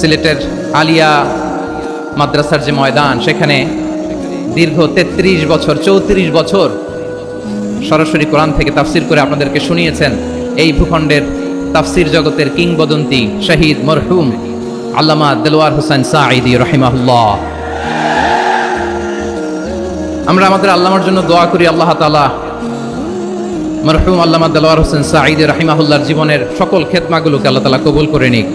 সিলেটের আলিয়া মাদ্রাসার যে ময়দান, সেখানে দীর্ঘ 33 বছর 34 বছর সরাসরি কোরআন থেকে তাফসির করে আপনাদেরকে শুনিয়েছেন এই ভূখণ্ডের তাফসির জগতের কিংবদন্তি শহীদ মরহুম আল্লামা দেলোয়ার হোসেন সাঈদী রাহিমাহুল্লাহ। আমরা আমাদের আল্লামার জন্য দোয়া করি, আল্লাহ তাআলা মরহুম আল্লামা দেলোয়ার হোসেন সাঈদী রাহিমাহুল্লাহর জীবনের সকল খেদমাগুলোকে আল্লাহ তাআলা কবুল করে নিক।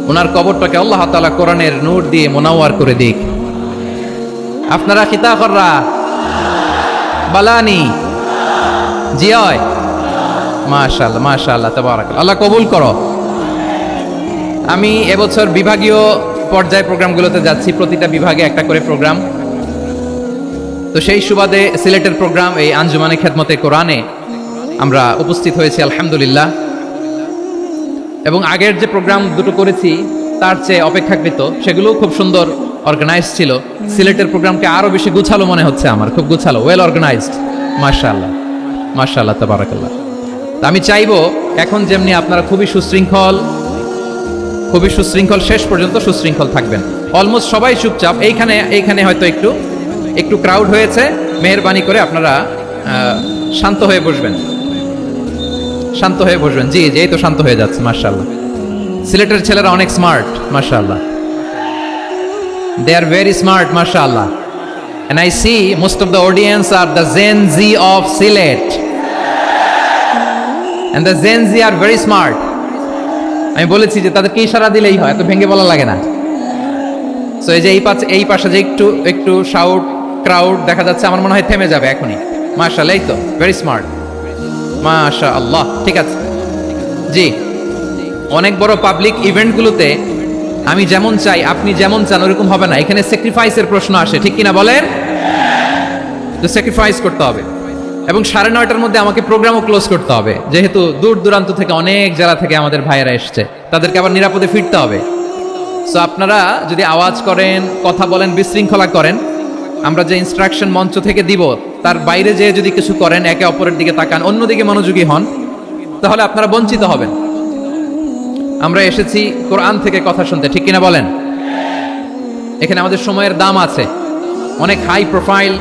ওনার কবরটাকে আল্লাহ তাআলা কোরআনের নূর দিয়ে মোনাওয়ার করে দিক। আপনারা খিতা কররা বালানি জিয় মাশাআল্লাহ মাশাআল্লাহ তাবারাকাল্লাহ, আল্লাহ কবুল করো। আমি এবছর বিভাগীয় পর্যায়ে প্রোগ্রামগুলোতে যাচ্ছি, প্রতিটা বিভাগে একটা করে প্রোগ্রাম। তো সেই সুবাদে সিলেটের প্রোগ্রাম এই আঞ্জুমানে খেদমতে কোরআনে আমরা উপস্থিত হয়েছি আলহামদুলিল্লাহ। এবং আগের যে প্রোগ্রাম দুটো করেছি তার চেয়ে অপেক্ষাকৃত সেগুলোও খুব সুন্দর অর্গানাইজ ছিল। সিলেটের প্রোগ্রামকে আরো বেশি গুছালো মনে হচ্ছে আমার, খুব গুছালো, ওয়েল অর্গানাইজড। মাশাআল্লাহ মাশাআল্লাহ তাবারাকাল্লাহ। তা আমি চাইবো এখন যেমনি আপনারা খুবই সুশৃঙ্খল শেষ পর্যন্ত সুশৃঙ্খল থাকবেন। অলমোস্ট সবাই চুপচাপ, এইখানে হয়তো একটু ক্রাউড হয়েছে, মেহেরবানি করে আপনারা শান্ত হয়ে বসবেন। জি এই তো শান্ত হয়ে যাচ্ছে মাশাআল্লাহ। সিলেটের ছেলেরা অনেক স্মার্ট মাশাআল্লাহ, দে আর ভেরি স্মার্ট মাশাআল্লাহ। and I see most of the audience are the Gen Z of Silet, and the Gen Z are very smart. আমি বলেছি যে তাদেরকে ইশারা দিলেই হয়, এত ভেঙে বলা লাগে না। সো এই যে এই পাশে যে একটু শাউট ক্রাউড দেখা যাচ্ছে, আমার মনে হয় থেমে যাবে এখনই। মাশাআল্লাহ, এই তো ভেরি স্মার্ট মাশাআল্লাহ। ঠিক আছে জি, অনেক বড় পাবলিক ইভেন্টগুলোতে আমি যেমন চাই আপনি যেমন চান ওরকম হবে না, এখানে স্যাক্রিফাইসের প্রশ্ন আসে, ঠিক কিনা বলেন? তো স্যাক্রিফাইস করতে হবে। এবং 9:30টার মধ্যে আমাকে প্রোগ্রামও ক্লোজ করতে হবে, যেহেতু দূর দূরান্ত থেকে অনেক জেলা থেকে আমাদের ভাইয়েরা এসছে, তাদেরকে আবার নিরাপদে ফিরতে হবে। সো আপনারা যদি আওয়াজ করেন, কথা বলেন, বিশৃঙ্খলা করেন, আমরা যে ইনস্ট্রাকশন মঞ্চ থেকে দিব তার বাইরে যেয়ে যদি কিছু করেন, একে অপরের দিকে তাকান, অন্যদিকে মনোযোগী হন, তাহলে আপনারা বঞ্চিত হবেন। আমরা এসেছি কোরআন থেকে কথা শুনতে, ঠিক কিনা বলেন? এখানে আমাদের সময়ের দাম আছে। অনেক হাই প্রোফাইল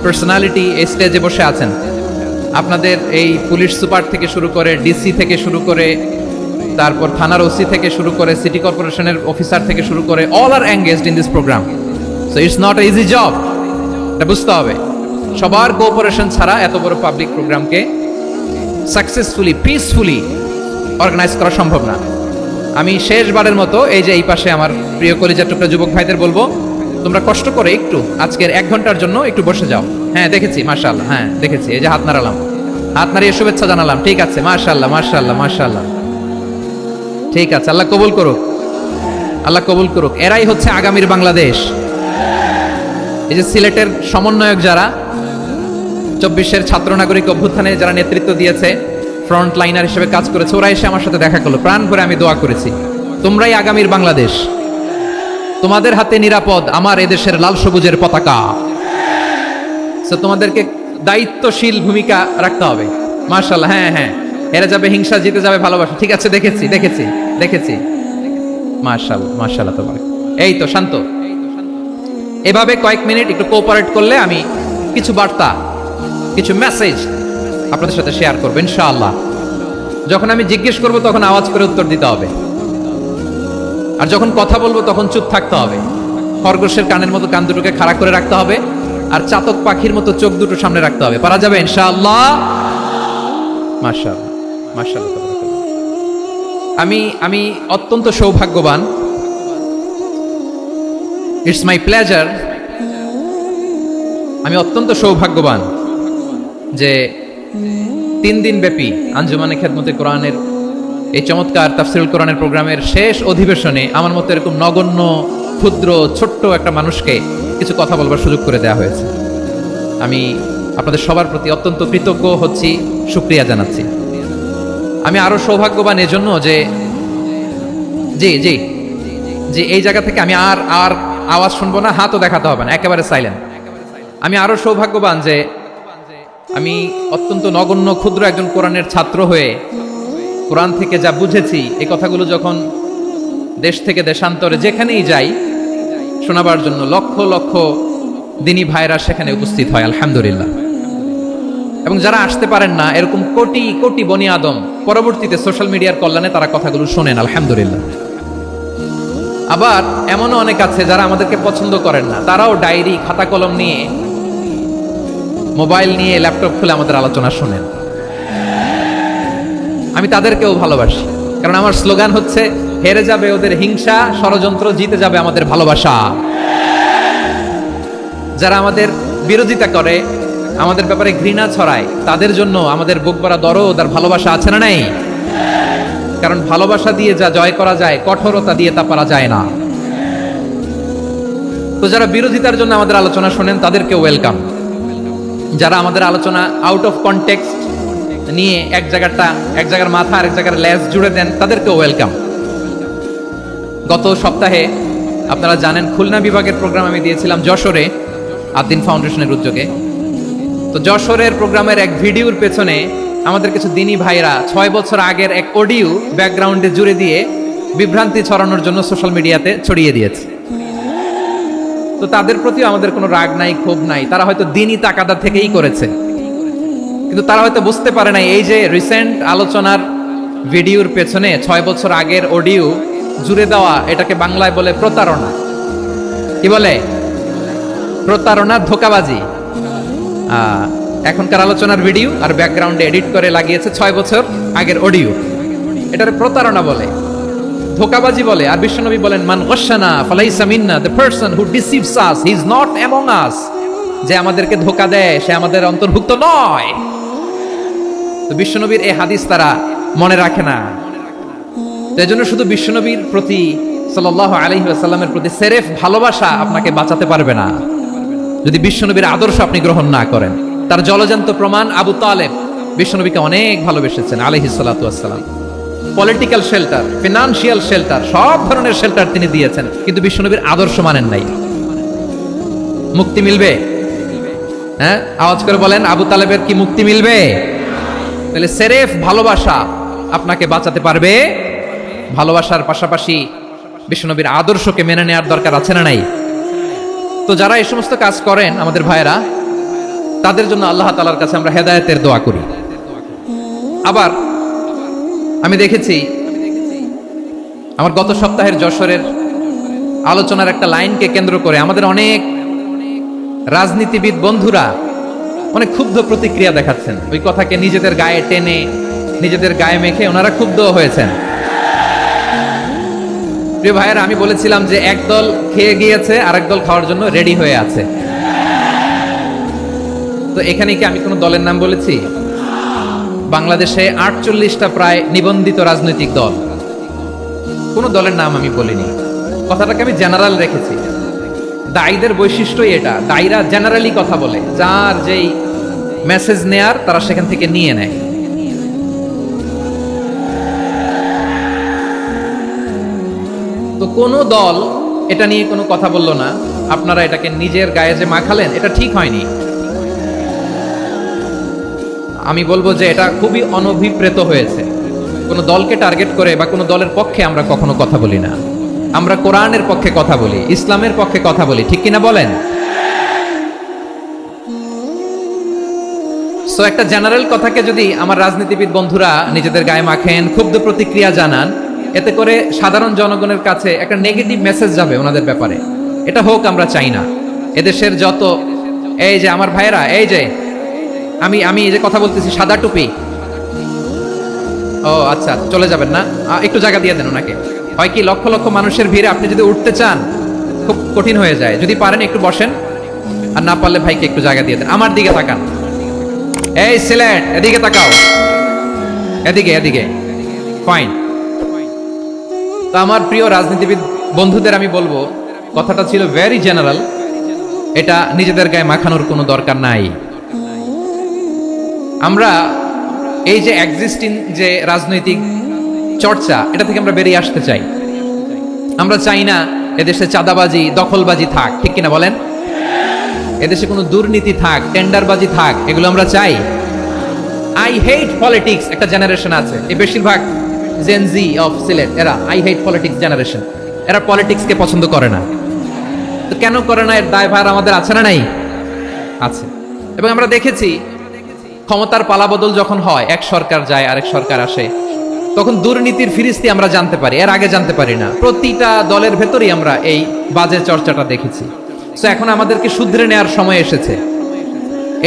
পার্সোনালিটি এই স্টেজে বসে আছেন। আপনাদের এই পুলিশ সুপার থেকে শুরু করে, ডিসি থেকে শুরু করে, তারপর থানার ওসি থেকে শুরু করে, সিটি কর্পোরেশনের অফিসার থেকে শুরু করে, all are engaged in this programme. So it's not a easy job, এটা বুঝতে হবে। সবার কোঅপারেশন ছাড়া এত বড় পাবলিক প্রোগ্রামকে সাকসেসফুলি পিসফুলি অর্গানাইজ করা সম্ভব না। আমি শেষবারের মতো এই যে এই পাশে আমার প্রিয় কলিজার টুকরা যুবক ভাইদের বলবো, তোমরা কষ্ট করে একটু আজকের 1 ঘন্টার জন্য একটু বসে যাও। হ্যাঁ দেখেছি মাশাআল্লাহ, হ্যাঁ দেখেছি, এই যে হাত নাড়ালাম, হাত নাড়িয়ে শুভেচ্ছা জানালাম। ঠিক আছে মাশাআল্লাহ মাশাআল্লাহ মাশাআল্লাহ, ঠিক আছে, আল্লাহ কবুল করুক, আল্লাহ কবুল করুক। এরাই হচ্ছে আগামীর বাংলাদেশ। এই যে সিলেটের সমন্বয়ক যারা 24-এর ছাত্র নাগরিক অভ্যুত্থানে যারা নেতৃত্ব দিয়েছে, ফ্রন্ট লাইনার হিসেবে কাজ করেছে, ওরা এসে আমার সাথে দেখা করলো, প্রাণ ভরে আমি দোয়া করেছি, তোমরাই আগামীর বাংলাদেশ, তোমাদের হাতে নিরাপদ আমার এদেশের লাল সবুজের পতাকা। সো তোমাদেরকে দায়িত্বশীল ভূমিকা রাখতে হবে মাশাআল্লাহ। হ্যাঁ হ্যাঁ, হেরে যাবে হিংসা, জিতে যাবে ভালোবাসা। ঠিক আছে, দেখেছি মাশাআল্লাহ মাশাআল্লাহ। তোমার এই তো শান্ত, এভাবে কয়েক মিনিট একটু কোঅপারেট করলে আমি কিছু বার্তা, কিছু মেসেজ আপনাদের সাথে শেয়ার করবো ইনশাআল্লাহ। যখন আমি জিজ্ঞেস করব তখন আওয়াজ করে উত্তর দিতে হবে, আর যখন কথা বলবো তখন চুপ থাকতে হবে। খরগোশের কানের মতো কান দুটোকে খাড়া করে রাখতে হবে, আর চাতক পাখির মতো চোখ দুটো সামনে রাখতে হবে। পারা যাবে ইনশাআল্লাহ? মাশাআল্লাহ মাশাআল্লাহ। আমি অত্যন্ত সৌভাগ্যবান, ইটস মাই প্লেজার, আমি অত্যন্ত সৌভাগ্যবান যে 3 দিন ব্যাপী আঞ্জুমানে খেদমতে কোরআনের এই চমৎকার তাফসীরুল কোরআনের প্রোগ্রামের শেষ অধিবেশনে আমার মতো এরকম নগণ্য, ক্ষুদ্র, ছোট্ট একটা মানুষকে কিছু কথা বলবার সুযোগ করে দেওয়া হয়েছে। আমি আপনাদের সবার প্রতি অত্যন্ত কৃতজ্ঞ হচ্ছি, শুকরিয়া জানাচ্ছি। আমি আরো সৌভাগ্যবান এজন্য যে এই জায়গা থেকে আমি আর আওয়াজ শুনবো না, হাতও দেখাতে হবে না, একেবারে সাইলেন্ট। আমি আরো সৌভাগ্যবান যে আমি অত্যন্ত নগণ্য ক্ষুদ্র একজন কোরআনের ছাত্র হয়ে কোরআন থেকে যা বুঝেছি, এই কথাগুলো যখন দেশ থেকে দেশান্তরে যেখানেই যাই শোনাবার জন্য লক্ষ লক্ষ দিনী ভাইরা সেখানে উপস্থিত হয় আলহামদুলিল্লাহ। এবং যারা আসতে পারেন না, এরকম কোটি কোটি বনি আদম পরবর্তীতে সোশ্যাল মিডিয়ার কল্যাণে তারা কথাগুলো শোনেন আলহামদুলিল্লাহ। আবার এমনও অনেক আছে যারা আমাদেরকে পছন্দ করেন না, তারাও ডায়েরি খাতা কলম নিয়ে, মোবাইল নিয়ে, ল্যাপটপ খুলে আমাদের আলোচনা শোনেন। আমি তাদেরকেও ভালোবাসি, কারণ আমার স্লোগান হচ্ছে হেরে যাবে ওদের হিংসা, ষড়যন্ত্র, জিতে যাবে আমাদের ভালোবাসা। যারা আমাদের বিরোধিতা করে, আমাদের ব্যাপারে ঘৃণা ছড়ায়, তাদের জন্য আমাদের বুক ভরা দরদ আর ভালোবাসা আছে না নাই? কারণ ভালোবাসা দিয়ে যা জয় করা যায়, কঠোরতা দিয়ে তা পারা যায় না। তো যারা বিরোধিতার জন্য আমাদের আলোচনা শোনেন তাদেরকে ওয়েলকাম। যারা আমাদের আলোচনা আউট অফ কনটেক্সট নিয়ে এক জায়গার মাথা আর এক জায়গার লেজ জুড়ে দেন, তাদেরকে ওয়েলকাম। গত সপ্তাহে আপনারা জানেন খুলনা বিভাগের প্রোগ্রাম আমি দিয়েছিলাম যশোরে আদ্দিন ফাউন্ডেশনের উদ্যোগে। তো যশোরের প্রোগ্রামের এক ভিডিওর পেছনে আমাদের কিছু দিনী ভাইরা 6 বছর আগের এক অডিও ব্যাকগ্রাউন্ডে জুড়ে দিয়ে বিভ্রান্তি ছড়ানোর জন্য সোশ্যাল মিডিয়াতে ছড়িয়ে দিয়েছে। তো তাদের প্রতিও আমাদের কোনো রাগ নাই, ক্ষোভ নাই। তারা হয়তো দিনী তাকাদা থেকেই করেছে, কিন্তু তারা হয়তো বুঝতে পারে না এই যে রিসেন্ট আলোচনার ভিডিওর পেছনে 6 বছর আগের অডিও জুড়ে দেওয়া, এটাকে বাংলায় বলে প্রতারণা। কি বলে? প্রতারণা, ধোঁকাবাজি। এখনকার আলোচনার ভিডিও আর ব্যাকগ্রাউন্ডে এডিট করে লাগিয়েছে 6 বছর আগের অডিও। এটার প্রতারণা বলে, ধোঁকাবাজি বলে। আর বিশ্বনবী বলেন, মান গশানা ফালাইসা মিন্না, the person who deceives us he is not among us. যে আমাদেরকে ধোঁকা দেয় সে আমাদের অন্তর্ভুক্ত নয়। তো বিশ্বনবীর এই হাদিস তারা মনে রাখে না। তো এজন্য শুধু বিশ্বনবীর প্রতি সাল্লাল্লাহু আলাইহি ওয়াসাল্লামের প্রতি সেরেফ ভালোবাসা আপনাকে বাঁচাতে পারবে না যদি বিশ্বনবীর আদর্শ আপনি গ্রহণ না করেন। তার জলজান্ত প্রমাণ আবু তালেব বিশ্বনবীকে অনেক ভালোবেসেছেন আলাইহিস সালাতু ওয়াসসালাম। পলিটিক্যাল শেল্টার, ফিনান্সিয়াল শেল্টার, সব ধরনের শেল্টার তিনি দিয়েছেন, কিন্তু বিশ্বনবীর আদর্শ মানেন নাই। মুক্তি মিলবে? হ্যাঁ, আওয়াজ করে বলেন, আবু তালেবের কি মুক্তি মিলবে? তাহলে সেরেফ ভালোবাসা আপনাকে বাঁচাতে পারবে। ভালোবাসার পাশাপাশি বিশ্বনবীর আদর্শকে মেনে নেওয়ার দরকার আছে না নাই? তো যারা এই সমস্ত কাজ করেন আমাদের ভাইয়েরা, তাদের জন্য আল্লাহ তাআলার কাছে আমরা হেদায়েতের দোয়া করি। আবার আমি দেখেছি আমার গত সপ্তাহের যশোরের আলোচনার একটা লাইনকে কেন্দ্র করে আমাদের অনেক রাজনীতিবিদ বন্ধুরা অনেক ক্ষুব্ধ প্রতিক্রিয়া দেখাচ্ছেন। ওই কথাকে নিজেদের গায়ে টেনে, নিজেদের গায়ে মেখে ওনারা ক্ষুব্ধ হয়েছেন। প্রিয় ভাইয়েরা, আমি বলেছিলাম যে একদল খেয়ে গিয়েছে, আরেক দল খাওয়ার জন্য রেডি হয়ে আছে। তো এখানে কি আমি কোনো দলের নাম বলেছি? বাংলাদেশে 48টা প্রায় নিবন্ধিত রাজনৈতিক দল, কোনো দলের নাম আমি বলিনি। কথাটাকে আমি জেনারেল রেখেছি। দায়ীদের বৈশিষ্ট্যই এটা, দায়ীরা জেনারেলি কথা বলে, যার যেই মেসেজ নেয়ার তারা সেখান থেকে নিয়ে নেয়। তো কোনো দল এটা নিয়ে কোনো কথা বলল না। আপনারা এটাকে নিজের গায়ে যে মাখালেন, এটা ঠিক হয়নি। আমি বলবো যে এটা খুবই অনভিপ্রেত হয়েছে। কোনো দলকে টার্গেট করে বা কোনো দলের পক্ষে আমরা কখনো কথা বলি না। আমরা কোরআনের পক্ষে কথা বলি, ইসলামের পক্ষে কথা বলি, ঠিক কিনা বলেন? সো একটা জেনারেল কথাকে যদি আমার রাজনীতিবিদ বন্ধুরা নিজেদের গায়ে মাখেন, ক্ষুব্ধ প্রতিক্রিয়া জানান, এতে করে সাধারণ জনগণের কাছে একটা নেগেটিভ মেসেজ যাবে ওনাদের ব্যাপারে। এটা হোক আমরা চাই না। এদেশের যত এই যে আমার ভাইয়েরা, এই যে আমি এই যে কথা বলতেছি, সাদা টুপি, ও আচ্ছা চলে যাবেন না, একটু জায়গা দিয়ে দেন ওনাকে। হয় কি, লক্ষ লক্ষ মানুষের ভিড়ে আপনি যদি উঠতে চান খুব কঠিন হয়ে যায়। যদি পারেন একটু বসেন, আর না পারলে ভাইকে একটু জায়গা দিয়ে দেন। আমার দিকে তাকান, এই সিলেট এদিকে তাকাও, এদিকে এদিকে, ফাইন। তো আমার প্রিয় রাজনীতিবিদ বন্ধুদের আমি বলবো, কথাটা ছিল ভেরি জেনারেল, এটা নিজেদের গায়ে মাখানোর কোনো দরকার নাই। আমরা এই যে এক্সিস্টিং যে রাজনৈতিক চর্চা, এটা থেকে আমরা বেরিয়ে আসতে চাই। আমরা চাই না এদেশে চাঁদাবাজি, দখলবাজি থাক, ঠিক কিনা বলেন? এদেশে কোনো দুর্নীতি থাক, টেন্ডারবাজি থাক, এগুলো আমরা চাই। আই হেট পলিটিক্স একটা জেনারেশন আছে, এই বেশিরভাগ জেনজি অফ সিলেট, এরা আই হেট পলিটিক্স জেনারেশন, এরা পলিটিক্সকে পছন্দ করে না। তো কেন করে না, এর দায়ভার আমাদের আছে না নাই? আছে। এবং আমরা দেখেছি ক্ষমতার পালাবদল যখন হয়, এক সরকার যায় আরেক সরকার আসে, তখন দুর্নীতির ফিরিস্তি আমরা জানতে পারি, এর আগে জানতে পারি না। প্রতিটা দলের ভেতরেই আমরা এই বাজে চর্চাটা দেখেছি। তো এখন আমাদেরকে শুধরে নেওয়ার সময় এসেছে।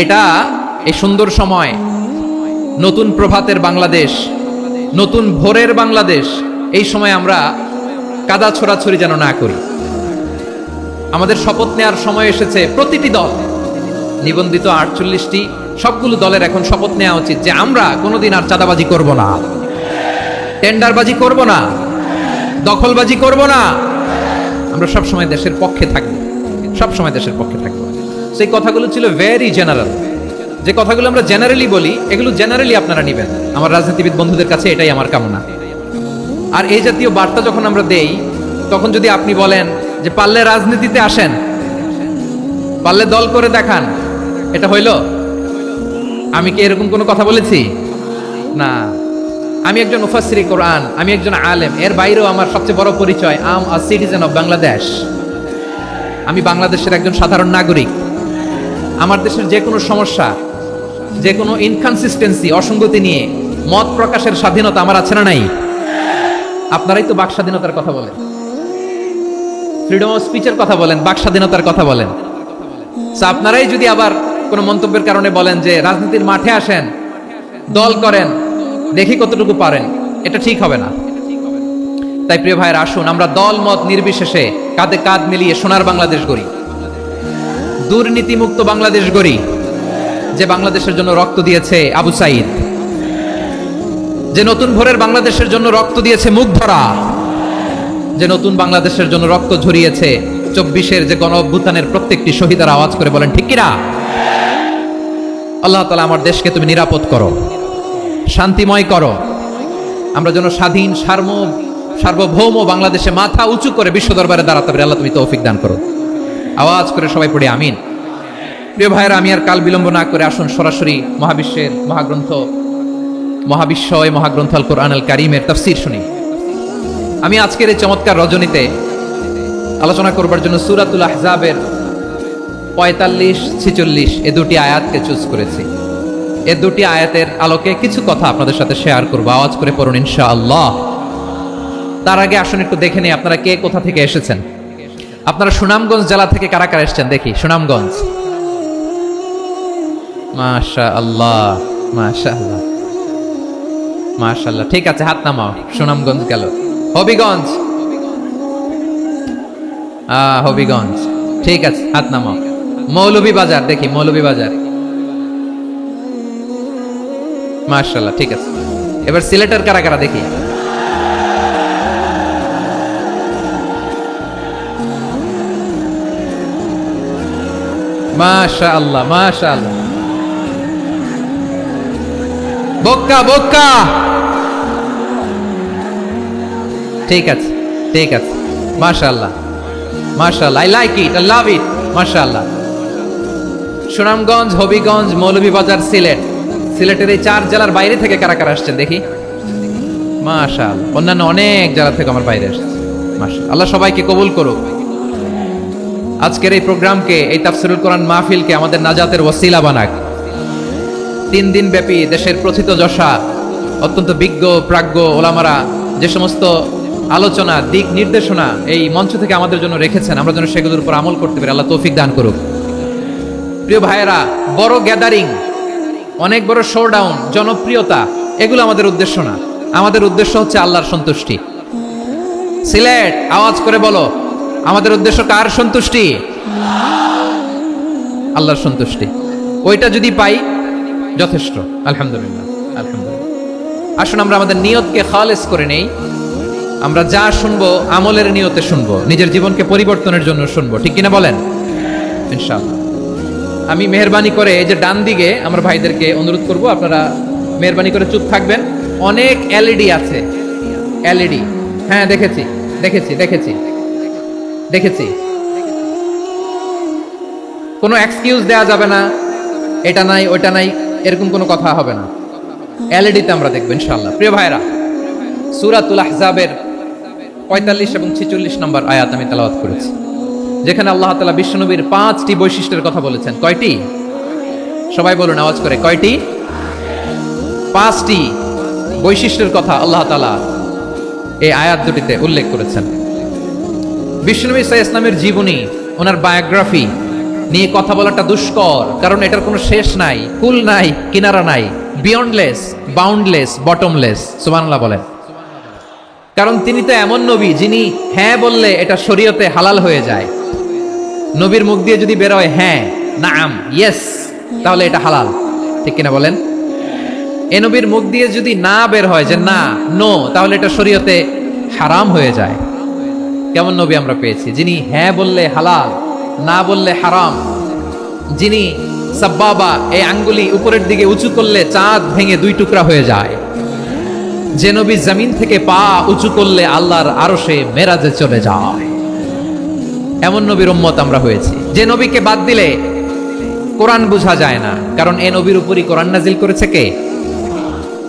এটা এই সুন্দর সময়, নতুন প্রভাতের বাংলাদেশ, নতুন ভোরের বাংলাদেশ, এই সময় আমরা কাদা ছোড়াছড়ি যেন না করি। আমাদের শপথ নেওয়ার সময় এসেছে। প্রতিটি দল, নিবন্ধিত 48টি, সবগুলো দলের এখন শপথ নেওয়া উচিত যে আমরা কোনোদিন আর চাঁদাবাজি করব না, টেন্ডারবাজি করব না, দখলবাজি করব না। আমরা সবসময় দেশের পক্ষে থাকব, সবসময় দেশের পক্ষে থাকব। সেই কথাগুলো ছিল ভেরি জেনারেল। যে কথাগুলো আমরা জেনারেলি বলি, এগুলো জেনারেলি আপনারা নেবেন। আমার রাজনীতিবিদ বন্ধুদের কাছে এটাই আমার কামনা। আর এই জাতীয় বার্তা যখন আমরা দেই, তখন যদি আপনি বলেন যে পারলে রাজনীতিতে আসেন, পারলে দল করে দেখান, এটা হইল? আমি কি এরকম কোনো কথা বলেছি? না। আমি একজন মুফাসসিরে কোরআন, আমি একজন আলেম, এর বাইরেও আমার সবচেয়ে বড় পরিচয় আম আ সিটিজেন অফ বাংলাদেশ। আমি বাংলাদেশের একজন সাধারণ নাগরিক। আমার দেশের যে কোনো সমস্যা, যে কোনো ইনকনসিস্টেন্সি, অসঙ্গতি নিয়ে মত প্রকাশের স্বাধীনতা আমার আছে না নাই? আপনারাই তো বাক স্বাধীনতার কথা বলেন, ফ্রিডম অফ স্পিচের কথা বলেন, বাক স্বাধীনতার কথা বলেন। আপনারাই যদি আবার কোনো মন্তব্যের কারণে বলেন যে রাজনীতির মাঠে আসেন, দল করেন, দেখি কতটুকু পারেন, এটা ঠিক হবে না। তাই প্রিয় ভাইয়ের, আসুন আমরা দল মত নির্বিশেষে কাঁধে কাঁধ মিলিয়ে সোনার বাংলাদেশ গড়ি, দুর্নীতিমুক্ত বাংলাদেশ গড়ি। যে বাংলাদেশের জন্য রক্ত দিয়েছে আবু সাইদ, যে নতুন ভোরের বাংলাদেশের জন্য রক্ত দিয়েছে মুগ্ধরা, যে নতুন বাংলাদেশের জন্য রক্ত ঝরিয়েছে 24-এর যে গণ অভ্যুত্থানের প্রত্যেকটি শহীদের, আওয়াজ করে বলেন ঠিক কিনা? আল্লাহ তাআলা আমার দেশকে তুমি নিরাপদ করো, শান্তিময় করো। আমরা যেন স্বাধীন সার্বভৌম বাংলাদেশে মাথা উঁচু করে বিশ্ব দরবারে দাঁড়াতে পারি। আল্লাহ তুমি তৌফিক দান করো। আওয়াজ করে সবাই পড়ি আমিন। প্রিয় ভাইয়েরা, আমি আর কাল বিলম্ব না করে আসুন সরাসরি মহাবিশ্বের মহাগ্রন্থ, মহাবিশ্বয় মহাগ্রন্থ আল কোরআন আল কারীমের তাফসীর শুনি। আমি আজকের এই চমৎকার রজনীতে আলোচনা করবার জন্য সূরাতুল আহজাবের 45-46 এই দুটি আয়াতকে চুজ করেছি। এই দুটি আয়াতের আলোকে কিছু কথা আপনাদের সাথে শেয়ার করব। আওয়াজ করে পড়ুন ইনশাআল্লাহ। তার আগে আসুন একটু দেখে নিই আপনারা কে কোথা থেকে এসেছেন। আপনারা সুনামগঞ্জ জেলা থেকে কারা কারা এসেছেন দেখি। সুনামগঞ্জ, মাশাআল্লাহ মাশাআল্লাহ মাশাআল্লাহ। ঠিক আছে, হাত নামাও। সুনামগঞ্জ গেল। হবিগঞ্জ, হবিগঞ্জ, ঠিক আছে, হাত নামাও। মৌলভীবাজার দেখি, মৌলভীবাজার, মাশাআল্লাহ, ঠিক আছে। এবার সিলেটের কারা কারা দেখি। মাশাআল্লাহ মাশাআল্লাহ। বক্কা বক্কা, ঠিক আছে ঠিক আছে, মাশাআল্লাহ মাশাআল্লাহ, I like it, I love it, মাশাআল্লাহ। সুনামগঞ্জ, হবিগঞ্জ, মৌলভীবাজার, সিলেট। সিলেটের এই 4 জেলার বাইরে থেকে কারা কারা আসছেন দেখি। মাশাআল্লাহ, অন্যান্য অনেক জেলা থেকে আমার বাইরে আসছে। মাশাআল্লাহ, আল্লাহ সবাইকে কবুল করুক। আজকের এই প্রোগ্রামকে, এই তাফসীরুল কোরআন মাহফিলকে আমাদের নাজাতের ওয়াসিলা বানাক। 3 দিন ব্যাপী দেশের প্রথিত যশা অত্যন্ত বিজ্ঞ প্রাজ্ঞ ওলামারা যে সমস্ত আলোচনা, দিক নির্দেশনা এই মঞ্চ থেকে আমাদের জন্য রেখেছেন, আমরা যেন সেগুলোর উপর আমল করতে পারি। আল্লাহ তৌফিক দান করুক। প্রিয় ভাইয়েরা, বড় গ্যাদারিং, অনেক বড় শোডাউন, জনপ্রিয়তা, এগুলো আমাদের উদ্দেশ্য না। আমাদের উদ্দেশ্য হচ্ছে আল্লাহর সন্তুষ্টি। সিলেট, আওয়াজ করে বলো, আমাদের উদ্দেশ্য কার সন্তুষ্টি? আল্লাহর সন্তুষ্টি। ওইটা যদি পাই যথেষ্ট, আলহামদুলিল্লাহ আলহামদুলিল্লাহ। আসুন আমরা আমাদের নিয়তকে খালেস করে নেই। আমরা যা শুনবো আমলের নিয়তে শুনবো, নিজের জীবনকে পরিবর্তনের জন্য শুনবো, ঠিক কিনা বলেন? ইনশাআল্লাহ। আমি মেহরবানি করে এই যে ডান দিকে আমার ভাইদেরকে অনুরোধ করব, আপনারা মেহরবানি করে চুপ থাকবেন। অনেক এলইডি আছে, এলইডি, হ্যাঁ দেখেছি দেখেছি দেখেছি দেখেছি। কোনো এক্সকিউজ দেওয়া যাবে না, এটা নাই ওইটা নাই, এরকম কোনো কথা হবে না। এলইডিতে আমরা দেখবো ইনশাআল্লাহ। প্রিয় ভাইরা, সূরাতুল আহজাবের 45 এবং 46 নম্বর আয়াত আমি তেলাওয়াত করেছি, যেখানে আল্লাহ তাআলা বিশ্বনবীর 5টি বৈশিষ্ট্যের কথা বলেছেন। কয়টি? সবাই বলুন আওয়াজ করে, কয়টি? 5টি বৈশিষ্ট্যের কথা আল্লাহ তাআলা এই আয়াত দুটিতে উল্লেখ করেছেন। বিশ্বনবী সাল্লাল্লাহু আলাইহি ওয়াসাল্লামের জীবনী, ওনার বায়োগ্রাফি নিয়ে কথা বলাটা দুষ্কর, কারণ এটার কোনো শেষ নাই, কুল নাই, কিনারা নাই, বিয়ন্ডলেস, বাউন্ডলেস, বটমলেস। সুবহানাল্লাহ বলেন। কারণ তিনি তো এমন নবী যিনি হ্যাঁ বললে এটা শরীয়তে হালাল হয়ে যায়। নবীর মুখ দিয়ে যদি বের হয় হ্যাঁ, নাম, ইয়েস, তাহলে এটা হালাল। ঠিক কিনা বলেন? এ নবীর মুখ দিয়ে যদি না বের হয় যে না, নো, তাহলে এটা শরীয়তে হারাম হয়ে যায়। কেমন নবী আমরা পেয়েছি, যিনি হ্যাঁ বললে হালাল, না বললে হারাম, যিনি সাব্বাবা, এই আঙ্গুলি উপরের দিকে উঁচু করলে চাঁদ ভেঙে 2 টুকরা হয়ে যায়, যে নবী জমিন থেকে পা উঁচু করলে আল্লাহর আরশে মেরাজে চলে যায়। এমন নবীর উম্মত আমরা হয়েছি। যে নবীকে বাদ দিলে কোরআন বোঝা যায় না, কারণ এ নবীর উপরই কোরআন নাজিল করেছে কে?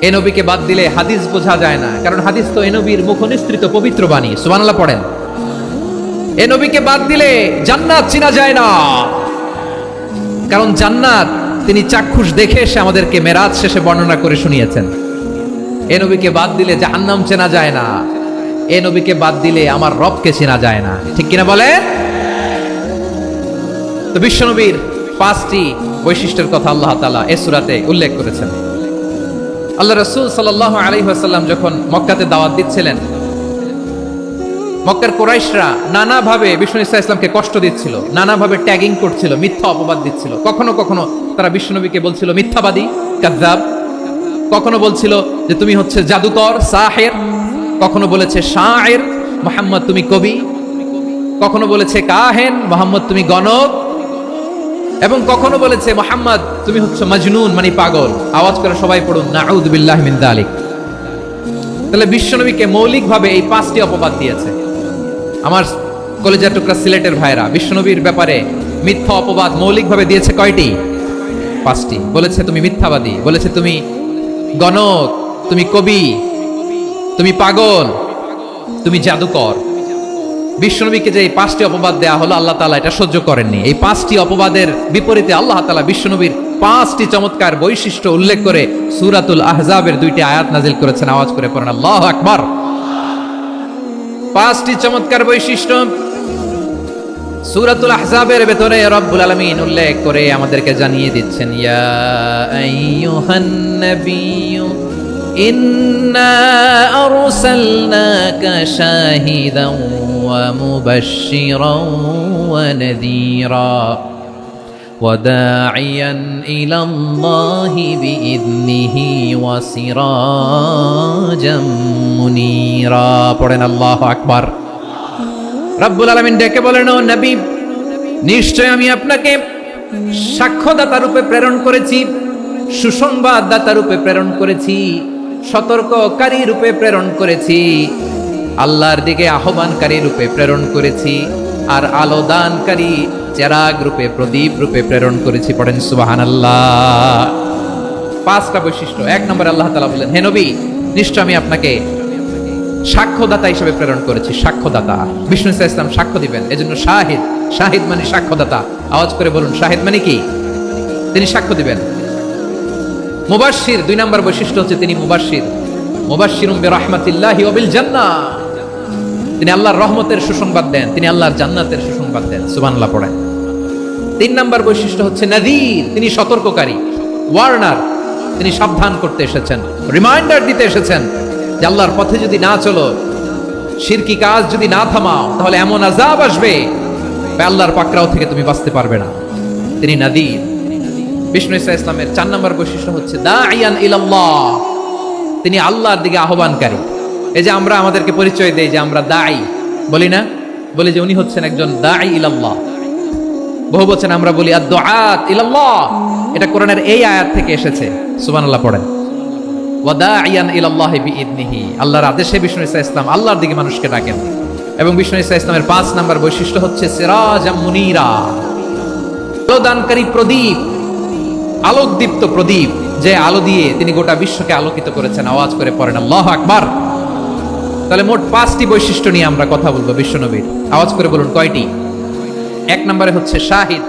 এ নবীকে বাদ দিলে হাদিস বোঝা যায় না, কারণ হাদিস তো এ নবীর মুখনিসৃত পবিত্র বাণী। সুবহানাল্লাহ পড়েন। এ নবীকে বাদ দিলে জান্নাত চিনা যায় না, কারণ জান্নাত তিনি চাক্ষুষ দেখে এসে আমাদেরকে মেরাজ শেষে বর্ণনা করে শুনিয়েছেন। এ নবীকে বাদ দিলে জাহান্নাম চেনা যায় না, এ নবীকে বাদ দিলে আমার রবকে চেনা যায় না। ঠিক কিনা বলে? তো বিশ্বনবীর 5টি বৈশিষ্ট্যের কথা আল্লাহ তাআলা এই সূরাতে উল্লেখ করেছেন। আল্লাহ রাসূল সাল্লাল্লাহু আলাইহি ওয়াসাল্লাম যখন মক্কাতে দাওয়াত দিচ্ছিলেন, মক্কার কুরাইশরা নানাভাবে বিষ্ণু ইসা ইসলামকে কষ্ট দিচ্ছিল, নানাভাবে ট্যাগিং করছিল, মিথ্যা অপবাদ দিচ্ছিল। কখনো কখনো তারা বিশ্বনবীকে বলছিল মিথ্যাবাদী, কাযযাব। কখনো বলছিল যে তুমি হচ্ছে জাদুকর, সাহির। কখনো বলেছে শায়ের, মুহাম্মদ তুমি কবি। কখনো বলেছে কাহেন, মুহাম্মদ তুমি গণক। এবং কখনো বলেছে মুহাম্মদ তুমি হচ্ছে মাজনুন, মানে পাগল। আওয়াজ করে সবাই পড়ুন নাউযু বিল্লাহি মিন যালিক। তাহলে বিশ্বনবীকে মৌলিকভাবে এই 5টি অপবাদ দিয়েছে। আমার কলেজের টুকরা সিলেটের ভাইরা, বিশ্বনবীর ব্যাপারে মিথ্যা অপবাদ মৌলিকভাবে দিয়েছে কয়টি? 5টি। বলেছে তুমি মিথ্যাবাদী, বলেছে তুমি গণক, তুমি কবি, তুমি পাগল, তুমি জাদুকর। বিশ্বনবীকে যে এই 5টি অপবাদ দেয়া হলো, আল্লাহ তাআলা এটা সহ্য করেননি। এই 5টি অপবাদের বিপরীতে আল্লাহ তাআলা বিশ্বনবীর 5টি চমৎকার বৈশিষ্ট্য উল্লেখ করে সূরাতুল আহজাবের 2টি আয়াত নাজিল করেছেন। আওয়াজ করে পড়েন আল্লাহু আকবার। 5টি চমৎকার বৈশিষ্ট্য সূরাতুল আহজাবের ভেতরে রব্বুল আলামিন উল্লেখ করে আমাদেরকে জানিয়ে দিচ্ছেন, ইয়া আইয়ুহান নাবিয়্যু ইন্না আরসালনাকা শাহিদান ওয়া মুবাশশিরান ওয়া নাযীরা ওয়া দাঈয়ান ইলাল্লাহি বিইذনিহি ওয়া সিরাজাম মুনীরা। পড়েন আল্লাহু আকবার। রব্বুল আলামিন ডেকে বলেন, ও নবী, নিশ্চয় আমি আপনাকে সাক্ষ্যদাতা রূপে প্রেরণ করেছি, সুসংবাদদাতা রূপে প্রেরণ করেছি, সতর্ককারী রূপে প্রেরণ করেছি, আল্লাহর দিকে আহ্বানকারী রূপে প্রেরণ করেছি, আর আলো দানকারী চেরাগ রূপে, প্রদীপ রূপে প্রেরণ করেছি। পড়েন সুবহানাল্লাহ। 5টা বৈশিষ্ট্য। 1 নম্বরে আল্লাহ তাআলা বলেন, হে নবী, নিশ্চয় আমি আপনাকে সাক্ষ্যদাতা হিসেবে প্রেরণ করেছি। সাক্ষ্যদাতা, বিষ্ণু ইসা ইসলাম সাক্ষ্য দিবেন, এজন্য শাহিদ। শাহিদ মানে সাক্ষ্যদাতা। আওয়াজ করে বলুন শাহিদ মানে কি? তিনি সাক্ষ্য দিবেন। মুবাশশির, 2 নম্বর বৈশিষ্ট্য হচ্ছে তিনি মুবাশশির। মুবাশশিরুম বিরাহমাতিল্লাহি ওয়া বিল জান্নাহ। তিনি আল্লাহর রহমতের সুসংবাদ দেন, তিনি আল্লাহর জান্নাতের সুসংবাদ দেন। সুবহানাল্লাহ পড়েন। 3 নম্বর বৈশিষ্ট্য হচ্ছে নাযীর, তিনি সতর্ককারী, ওয়ার্নার। তিনি সাবধান করতে এসেছেন, রিমাইন্ডার দিতে এসেছেন যে আল্লাহর পথে যদি না চলো, শিরকি কাজ যদি না থামাও, তাহলে এমন আযাব আসবে আল্লাহর পাকড়াও থেকে তুমি বাঁচতে পারবে না। তিনি নাযীর। বিষ্ণু ইসা ইসলামের 4 নম্বর বৈশিষ্ট্য হচ্ছে দাঈয়ান ইলাল্লাহ, তিনি আল্লাহর দিকে আহ্বানকারী। এই যে আমরা আমাদেরকে পরিচয় দেই যে আমরা দাঈ, বলি না? বলি যে উনি হচ্ছেন একজন দাঈ ইলাল্লাহ। বহু বচন আমরা বলি আদ-দুআত ইলাল্লাহ। এটা কোরআনের এই আয়াত থেকে এসেছে। সুবহানাল্লাহ পড়েন। ওয়া দাঈয়ান ইলাল্লাহি বিইذনিহি, আল্লাহর আদেশে বিষ্ণু ইসা ইসলাম আল্লাহর দিকে মানুষকে ডাকেন। এবং বিষ্ণু ইসা ইসলামের 5 নম্বর বৈশিষ্ট্য হচ্ছে সিরাজাম মুনীরা, আলোদানকারী প্রদীপ, আলোকদীপ্ত প্রদীপ, যে আলো দিয়ে তিনি গোটা বিশ্বকে আলোকিত করেছেন। আওয়াজ করে পড়েন আল্লাহু আকবার। তাহলে মোট 5টি বৈশিষ্ট্য নিয়ে আমরা কথা বলবো বিশ্বনবীর। আওয়াজ করে বলুন কয়টি? 1 নম্বরে হচ্ছে শাহিদ,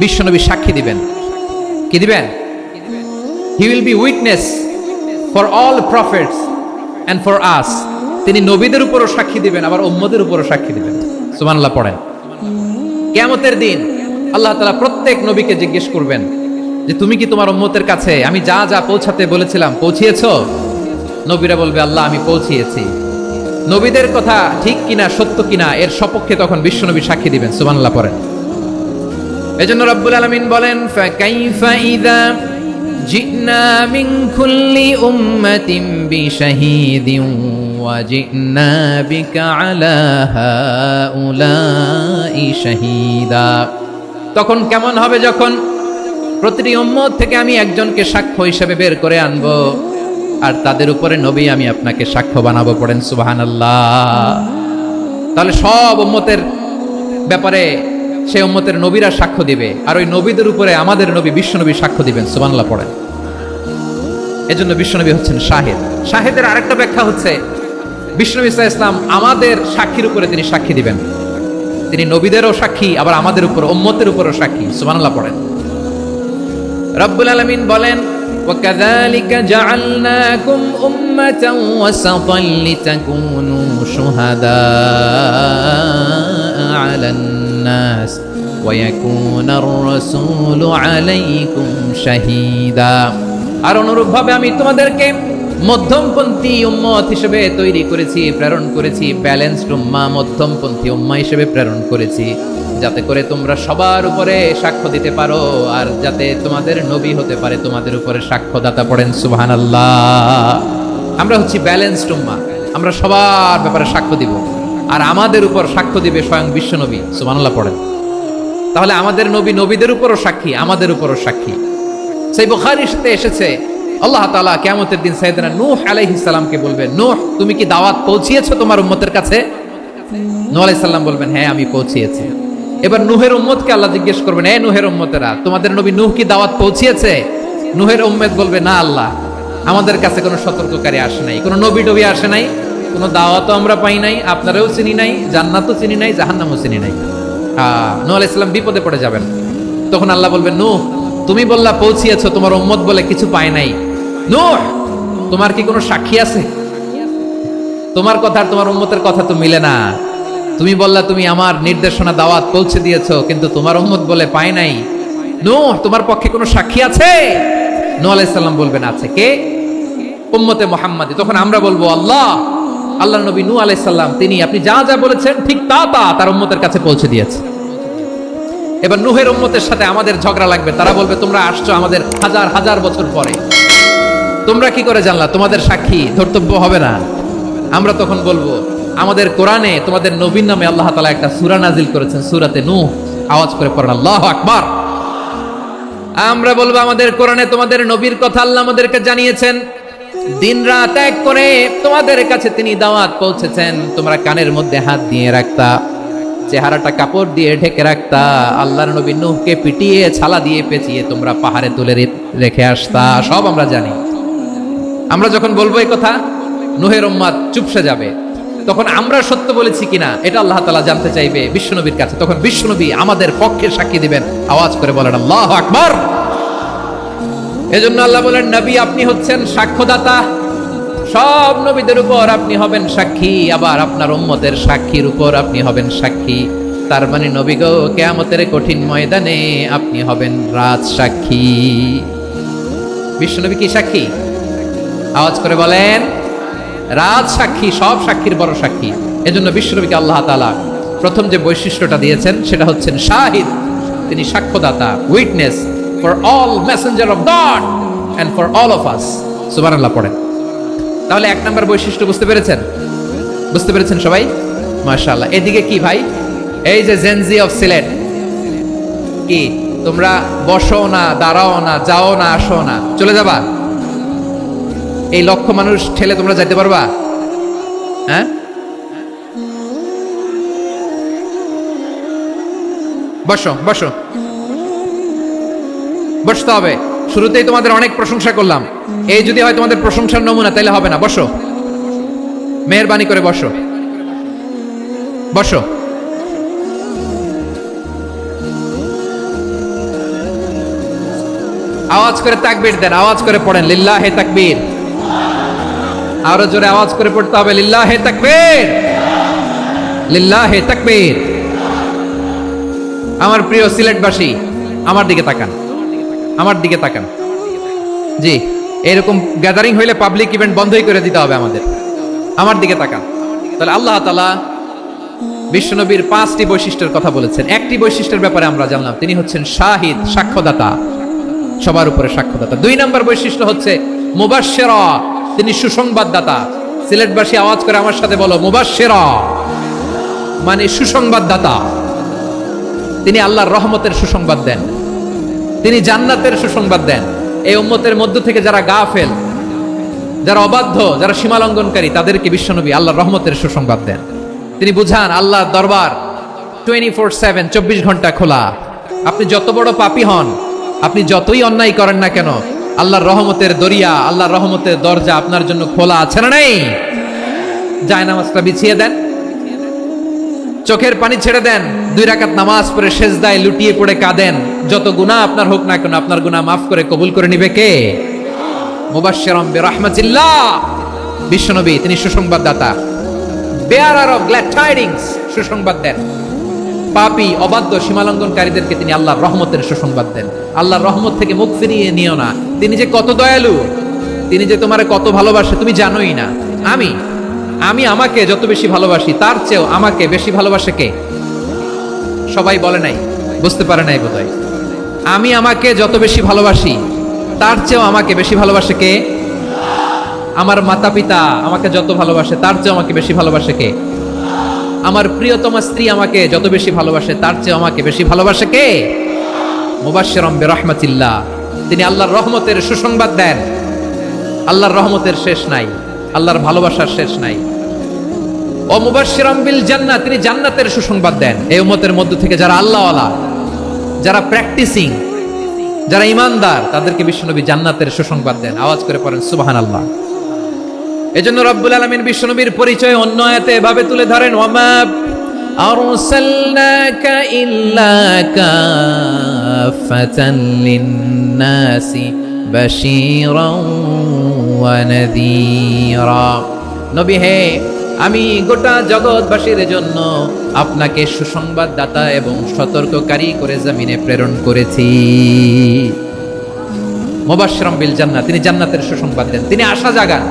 বিশ্বনবী সাক্ষী দিবেন। কি দিবেন? He will be witness for all prophets and for us. তিনি নবীদের উপরও সাক্ষী দিবেন, আবার উম্মতের উপরও সাক্ষী দিবেন। সুবহানাল্লাহ পড়েন। কিয়ামতের দিন আল্লাহ তাআলা প্রত্যেক নবীকে জিজ্ঞেস করবেন যে তুমি কি তোমার উম্মতের কাছে আমি যা যা পৌঁছাতে বলেছিলাম পৌঁছিয়েছো? নবীরা বলবে আল্লাহ আমি পৌঁছিয়েছি। নবীদের কথা ঠিক কিনা সত্য কিনা এর সপক্ষে তখন বিশ্বনবী সাক্ষী দিবেন। সুবহানাল্লাহ পড়েন। এজন্য রব্বুল আলামিন বলেন ফাকাইফা ইযা জিনা মিন কুল্লি উম্মাতিন বিশাহীদিন ওয়া জিনা বিকা আলা হাউলাই শাহীদা। তখন কেমন হবে যখন প্রতিটি উম্মত থেকে আমি একজনকে সাক্ষ্য হিসেবে বের করে আনবো, আর তাদের উপরে নবী আমি আপনাকে সাক্ষ্য বানাবো। পড়েন সুবহানাল্লাহ। তাহলে সব উম্মতের ব্যাপারে সেই উম্মতের নবীরা সাক্ষ্য দিবে, আর ওই নবীদের উপরে আমাদের নবী বিশ্বনবী সাক্ষ্য দিবেন। সুবহানাল্লাহ পড়েন। এজন্য বিশ্বনবী হচ্ছেন শাহিদ। শাহিদের আরেকটা ব্যাখ্যা হচ্ছে বিশ্বনবী সাল্লাল্লাহু আলাইহি ওয়াসাল্লাম আমাদের সাক্ষীর উপরে তিনি সাক্ষী দিবেন। তিনি নবীদেরও সাক্ষী, আবার আমাদের উপর উম্মতের উপরও সাক্ষী। সুবহানাল্লাহ পড়েন। রব্বুল আলামিন বলেন وَكَذَلِكَ جَعَلْنَاكُمْ أُمَّةً وَسَطًا لِتَكُونُوا شُهَدَاءَ عَلَى النَّاسِ وَيَكُونَ الرَّسُولُ عَلَيْكُمْ شَهِيدًا। আর অনুরূপভাবে আমি তোমাদেরকে মধ্যমপন্থী উম্মত হিসেবে তৈরি করেছি, প্রেরণ করেছি। ব্যালেন্সড উম্মাহ, মধ্যমপন্থী উম্মাহ হিসেবে প্রেরণ করেছি, যাতে করে তোমরা সবার উপরে সাক্ষ্য দিতে পারো, আর যাতে তোমাদের নবী হতে পারে তোমাদের উপরে সাক্ষ্যদাতা। পড়েন সুবহানাল্লাহ। আমরা হচ্ছি ব্যালেন্সড উম্মাহ, আমরা সবার ব্যাপারে সাক্ষ্য দিব, আর আমাদের উপর সাক্ষ্য দিবে স্বয়ং বিশ্বনবী। সুবহানাল্লাহ পড়েন। তাহলে আমাদের নবী নবীদের উপরও সাক্ষী, আমাদের উপরও সাক্ষী। সেই বুখারীতে এসেছে আল্লাহ তাআলা কিয়ামতের দিন সাইয়েদনা নূহ আলাইহিস সালামকে বলবেন, নূহ তুমি কি দাওয়াত পৌঁছিয়েছো তোমার উম্মতের কাছে? নূহ আলাইহিস সালাম বলবেন হ্যাঁ আমি পৌঁছিয়েছি। এবার নূহের উম্মতকে আল্লাহ জিজ্ঞেস করবেন, এ নূহের উম্মতেরা তোমাদের নবী নূহ কি দাওয়াত পৌঁছিয়েছে? নূহের উম্মত বলবে না আল্লাহ, আমাদের কাছে কোনো সতর্ককারী আসে নাই, কোনো নবী টবি আসে নাই, কোনো দাওয়াতও আমরা পাই নাই, আপনারাও চিনি নাই, জান্নাতও চিনি নাই, জাহান্নামও চিনি নাই। নূহ আলাইহিস সালাম বিপদে পড়ে যাবেন। তখন আল্লাহ বলবেন নূহ তুমি বললা পৌঁছিয়েছো, তোমার উম্মত বলে কিছু পায় নাই। নূহ তোমার কি কোনো সাক্ষী আছে? তোমার কথা আর তোমার উম্মতের কথা তো মিলে না। তুমি বললা তুমি আমার নির্দেশনা দাওয়াত পৌঁছে দিয়েছো, কিন্তু তোমার উম্মত বলে পায় নাই। নূহ তোমার পক্ষে কোনো সাক্ষী আছে? নূহ আলাইহিস সালাম বলবেন আছে। কে? উম্মতে মুহাম্মাদী। তখন আমরা বলবো আল্লাহ, আল্লাহর নবী নূহ আলাইহিস সালাম তিনি আপনি যা যা বলেছেন ঠিক তা তা তার উম্মতের কাছে পৌঁছে দিয়েছে। এবার নূহের উম্মতের সাথে আমাদের ঝগড়া লাগবে। তারা বলবে তোমরা আসছো আমাদের হাজার হাজার বছর পরে, তোমরা কি করে জানলা? তোমাদের সাক্ষী ধর্তব্য হবে না? আমরা তখন বলবো আমাদের কোরআনে তোমাদের নবীর নামে আল্লাহ তাআলা একটা সূরা নাজিল করেছেন, সূরাতে নূহ। আওয়াজ করে পড়েন আল্লাহু আকবার। আমরা বলবো আমাদের কোরআনে তোমাদের নবীর কথা আল্লাহ আমাদেরকে জানিয়েছেন, দিনরাত এক করে তোমাদের কাছে তিনি দাওয়াত পৌঁছেছেন। তোমরা কানের মধ্যে হাত দিয়ে রাখতা, চেহারাটা কাপড় দিয়ে ঢেকে রাখতা, আল্লাহর নবী নূহকে পিটিয়ে ছালা দিয়ে পেঁচিয়ে তোমরা পাহাড়ে তুলে রেখে আসতা। সব আমরা জানি। আমরা যখন বলবো এই কথা, নূহের উম্মত চুপসে যাবে। তখন আমরা সত্য বলেছি কিনা এটা আল্লাহ তাআলা জানতে চাইবে বিশ্বনবীর কাছে। তখন বিশ্বনবী আমাদের পক্ষে সাক্ষী দিবেন। আওয়াজ করে বলেন আল্লাহু আকবার। এজন্য আল্লাহ বলেন নবী আপনি হচ্ছেন সাক্ষ্যদাতা, সব নবীদের উপর আপনি হবেন সাক্ষী, আবার আপনার উম্মতের সাক্ষীর উপর আপনি হবেন সাক্ষী। তার মানে নবী গো কিয়ামতের কঠিন ময়দানে আপনি হবেন রাজ সাক্ষী। বিশ্বনবী কি সাক্ষী? আওয়াজ করে বলেন রাজ সাক্ষী, সব সাক্ষীর বড় সাক্ষী। এজন্য বিশ্বনবীকে আল্লাহ তাআলা প্রথম যে বৈশিষ্ট্যটা দিয়েছেন সেটা হচ্ছেন শাহিদ। তিনি সাক্ষ্যদাতা, witness for all messenger of God and for all of us. সুবহানাল্লাহ পড়েন। তাহলে 1 নম্বর বৈশিষ্ট্য বুঝতে পেরেছেন? বুঝতে পেরেছেন সবাই? মাশাআল্লাহ। এদিকে কি ভাই, এই যে জেনজি অফ সিলেট, কি তোমরা বসো না, দাঁড়াও না, যাও না, আসো না, চলে যাবা? এই লক্ষ মানুষ ঠেলে তোমরা যাইতে পারবা? হ্যাঁ, বসো বসো, বসতে হবে। শুরুতেই তোমাদের অনেক প্রশংসা করলাম, এই যদি হয় তোমাদের প্রশংসার নমুনা তাহলে হবে না। বসো। মেহেরবানি করে বসো, বসো। আওয়াজ করে তাকবীর দেন, আওয়াজ করে পড়েন লিল্লাহে তাকবীর। আরো জোরে আওয়াজ করে পড়তে হবে লিল্লাহে তাকবীর, লিল্লাহে তাকবীর। আমার প্রিয় সিলেটবাসী, আমার দিকে তাকান, আমার দিকে তাকান। জি, এরকম গ্যাদারিং হইলে পাবলিক ইভেন্ট বন্ধই করে দিতে হবে আমাদের। আমার দিকে তাকান। তাহলে আল্লাহ তাআলা বিশ্বনবীর 5টি বৈশিষ্ট্যের কথা বলেছেন। একটি বৈশিষ্ট্যের ব্যাপারে আমরা জানলাম, তিনি হচ্ছেন শাহিদ, সাক্ষ্যদাতা, সবার উপরে সাক্ষ্যদাতা। 2 নম্বর বৈশিষ্ট্য হচ্ছে মুবাশশিরা, তিনি সুসংবাদদাতা। সিলেটবাসী আওয়াজ করে আমার সাথে বলো মুবাশশিরা, মানে সুসংবাদদাতা। তিনি আল্লাহর রহমতের সুসংবাদ দেন, তিনি জান্নাতের সুসংবাদ দেন। এই উম্মতের মধ্য থেকে যারা গাফেল, যারা অবাধ্য, যারা সীমালঙ্ঘনকারী, তাদেরকে বিশ্বনবী আল্লাহর রহমতের সুসংবাদ দেন। তিনি বুঝান আল্লাহর দরবার 24/7, 24 ঘন্টা খোলা। আপনি যত বড় পাপী হন, আপনি যতই অন্যায় করেন না কেন, আল্লাহর রহমতের দরিয়া, আল্লাহর রহমতের দরজা আপনার জন্য খোলা আছে না নেই? জায়নামাজটা বিছিয়ে দেন, চোখের পানি ছেড়ে দেন, 2 রাকাত নামাজ পড়ে সেজদায় লুটিয়ে পড়ে কাঁদেন। যত গুনাহ আপনার হোক না কেন, আপনার গুনাহ মাফ করে কবুল করে নিবে কে? মুবাশশিরাম বিরাহমাতিল্লাহ, বিশ্বনবী তিনি সুসংবাদদাতা, বেয়ারার অফ গ্ল্যাড টাইডিংস, সুসংবাদ দেন। পাপী, অবাধ্য, সীমালঙ্ঘনকারীদেরকে তিনি আল্লাহর রহমতের সুসংবাদ দেন। আল্লাহর রহমত থেকে মুখ ফিরিয়ে নিও না। তিনি যে কত দয়ালু, তিনি যে তোমারে কত ভালোবাসে তুমি জানোই না। আমি আমাকে যত বেশি ভালোবাসি, তার চেয়েও আমাকে বেশি ভালোবাসে কে? সবাই বলে নাই, বুঝতে পারে নাই বোধহয়। আমি আমাকে যত বেশি ভালোবাসি, তার চেয়েও আমাকে বেশি ভালোবাসে কে? আমার মাতা পিতা আমাকে যত ভালোবাসে, তার চেয়েও আমাকে বেশি ভালোবাসে কে? আমার প্রিয়তমা স্ত্রী আমাকে যত বেশি ভালোবাসে, তার চেয়ে আমাকে বেশি ভালোবাসে কে? মুবাশশিরাম বিরাহমাতিল্লাহ, তিনি আল্লাহর রহমতের সুসংবাদ দেন। আল্লাহর রহমতের শেষ নাই, আল্লাহর ভালোবাসার শেষ নাই। ও মুবাশশিরাম বিল জান্নাহ, তিনি জান্নাতের সুসংবাদ দেন। এই উম্মতের মধ্য থেকে যারা আল্লাহওয়ালা, যারা প্র্যাকটিসিং, যারা ঈমানদার, তাদেরকে বিশ্বনবী জান্নাতের সুসংবাদ দেন। আওয়াজ করে পড়েন সুবহানাল্লাহ। এজন্য রব্বুল আলামিন বিশ্বনবীর পরিচয় অন্য আয়াতে এভাবে তুলে ধরেন, ওয়ামা আরসালনাকা ইল্লা কাফাতান লিন-নাসি বাশীরান ওয়া নাযীরা। নবী হে, আমি গোটা জগৎবাসীর জন্য আপনাকে সুসংবাদদাতা এবং সতর্ককারী করে জমিনে প্রেরণ করেছি। মুবাশশিরাম বিল জান্নাহ, তিনি জান্নাতের সুসংবাদ দেন, তিনি আশা জাগান।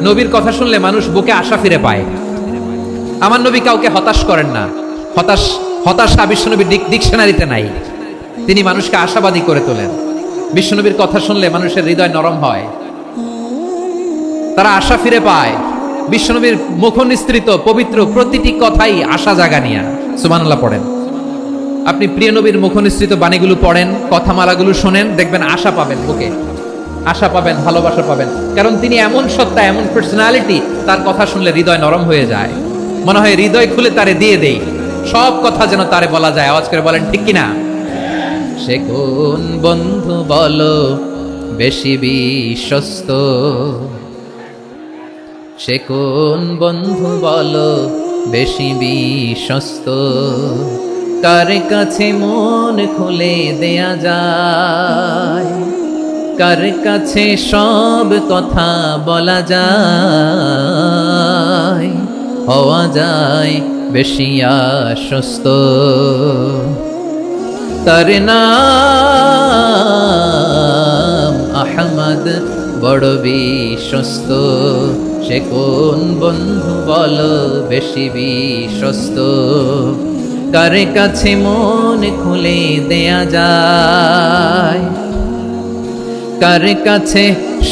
নবীর কথা শুনলে মানুষ বুকে আশা ফিরে পায়। আমার নবী কাউকে হতাশ করেন না। হতাশা বিশ্বনবীর ডিকশনারিতে নাই। তিনি মানুষকে আশাবাদী করে তোলেন। বিশ্বনবীর কথা শুনলে মানুষের হৃদয় নরম হয়, তারা আশা ফিরে পায়। বিশ্বনবীর মুখ নিঃসৃত পবিত্র প্রতিটি কথাই আশা জাগানিয়া। সুবহানাল্লাহ পড়েন। আপনি প্রিয় নবীর মুখ নিঃসৃত বাণীগুলো পড়েন, কথামালাগুলো শোনেন, দেখবেন আশা পাবেন, বুকে আশা পাবেন, ভালোবাসা পাবেন। কারণ তিনি এমন সত্তা, এমন পার্সোনালিটি, তার কথা শুনলে হৃদয় নরম হয়ে যায়। মনে হয় হৃদয় খুলে তারে দিয়ে দেই, সব কথা যেন তারে বলা যায়। আওয়াজ করে বলেন ঠিক কিনা? সে কোন বন্ধু বলো বেশি বিশ্বস্ত, সে কোন বন্ধু বলো বেশি বিশ্বস্ত, কার কাছে মন খুলে দেয়া যায়, কার কাছে সব কথা বলা যায়, হওয়া যায় বেশি আশ্বস্ত। তার নাম আহমদ, বড় বিশ্বস্ত। সে কোন বন্ধু বলো বেশি বিশ্বস্ত, কার কাছে মন খুলে দেয়া যায়, কার কাছে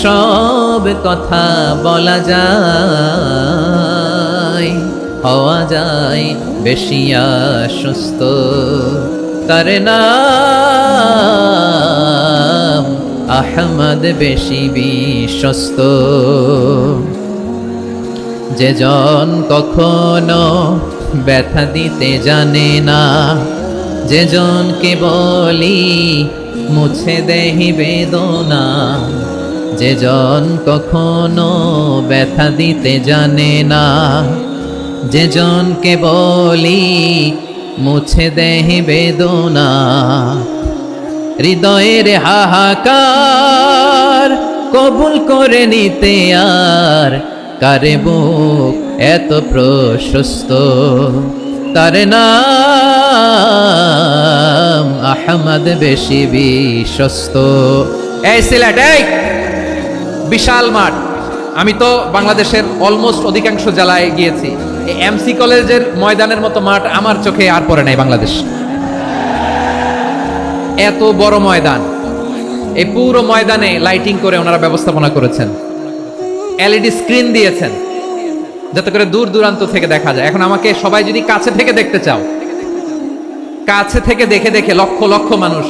সব কথা বলা যায়, হওয়া যায় বেশি আশ্বস্ত। তার নাম আহমদ, বেশি বিশ্বস্ত। যে জন কখনো ব্যথা দিতে জানে না, যে জনকে বলি মুছে দেহি বেদনা, যে জন কখনো ব্যথা দিতে জানে না, যে জনকে বলি মুছে দেহে বেদনা, হৃদয়ের হাহাকার কবুল করে নিতে আর কারে বুক এত প্রশস্ত, তার নাম আহমদ বেশি বিশ্বস্ত। এই সিলেট, এই বিশাল মাঠ। আমি তো বাংলাদেশের অলমোস্ট অধিকাংশ জেলায় গিয়েছি, এই এমসি কলেজের ময়দানের মতো মাঠ আমার চোখে আর পড়ে নাই বাংলাদেশ। এত বড় ময়দান, এই পুরো ময়দানে লাইটিং করে ওনারা ব্যবস্থাপনা করেছেন, এলইডি স্ক্রিন দিয়েছেন যাতে করে দূর দূরান্ত থেকে দেখা যায়। এখন আমাকে সবাই যদি কাছে থেকে দেখতে চাও, কাছে থেকে দেখে দেখে লক্ষ লক্ষ মানুষ,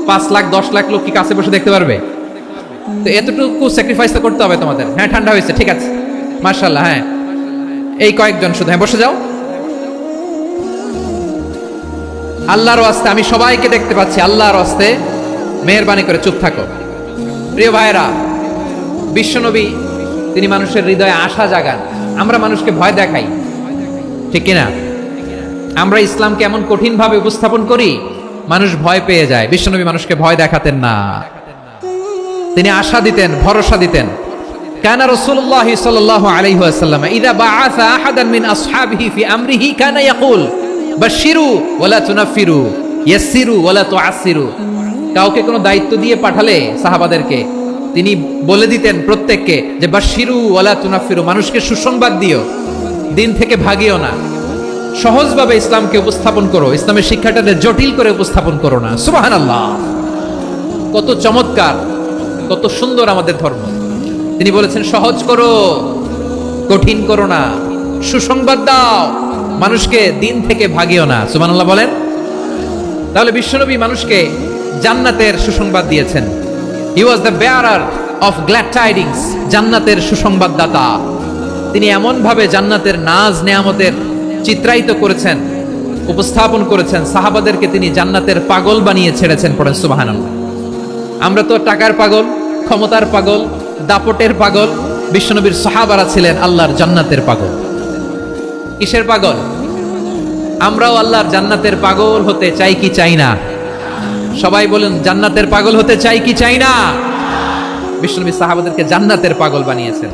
5 লাখ 10 লাখ লোক কি কাছে বসে দেখতে পারবে? তো এতটুকু স্যাক্রিফাইস তো করতে হবে তোমাদের। হ্যাঁ, ঠান্ডা হয়েছে, ঠিক আছে, মাশাআল্লাহ। হ্যাঁ, এই কয়েকজন শুধু, হ্যাঁ বসে যাও। আল্লাহর ওয়াস্তে আমি সবাইকে দেখতে পাচ্ছি, আল্লাহর ওয়াস্তে মেহেরবানি করে চুপ থাকো। প্রিয় ভাইরা, বিশ্বনবী তিনি মানুষের হৃদয়ে আশা জাগান। আমরা মানুষকে ভয় দেখাই, ঠিক কিনা? আমরা ইসলামকে এমন কঠিন ভাবে উপস্থাপন করি, মানুষ ভয় পেয়ে যায়। বিশ্বনবী মানুষকে ভয় দেখাতেন না, তিনি আশা দিতেন, ভরসা দিতেন। কানা রাসূলুল্লাহ সাল্লাল্লাহু আলাইহি ওয়াসাল্লাম ইযা বাআসা আহাদান মিন আসহাবিহি ফি আমরিহি কানা ইয়াকুল বাশশিরু ওয়ালা তুনাফিরু ইয়াসসিরু ওয়ালা তুআসসিরু। কাউকে কোনো দায়িত্ব দিয়ে পাঠালে সাহাবাদেরকে তিনি বলে দিতেন প্রত্যেককে যে বাশশিরু ওয়ালা তুনাফিরু, মানুষকে সুসংবাদ দিও, দিন থেকে ভাগিও না, সহজভাবে ইসলামকে উপস্থাপন করো, ইসলামের শিক্ষাটাকে জটিল করে উপস্থাপন করো না। সুবহানাল্লাহ, কত চমৎকার, কত সুন্দর আমাদের ধর্ম। তিনি বলেছেন সহজ করো, কঠিন করো না, সুসংবাদ দাও, মানুষকে দিন থেকে ভাগিও না। সুবহানাল্লাহ বলেন। তাহলে বিশ্বনবী মানুষকে জান্নাতের সুসংবাদ দিয়েছেন। He was the bearer of glad tidings, জান্নাতের সুসংবাদদাতা। তিনি এমন ভাবে জান্নাতের নাজ নেয়ামতের চিত্রায়িত করেছেন, উপস্থাপন করেছেন, সাহাবাদেরকে তিনি জান্নাতের পাগল বানিয়ে ছেড়েছেন। পড়েন সুবহানাল্লাহ। আমরা তো টাকার পাগল, ক্ষমতার পাগল, দাপটের পাগল। বিশ্বনবীর সাহাবারা ছিলেন আল্লাহর জান্নাতের পাগল। কিসের পাগল? আমরাও আল্লাহর জান্নাতের পাগল হতে চাই কি চাই না? সবাই বলেন, জান্নাতের পাগল হতে চাই কি চাই না? বিশ্বনবী সাহাবাদেরকে জান্নাতের পাগল বানিয়েছেন।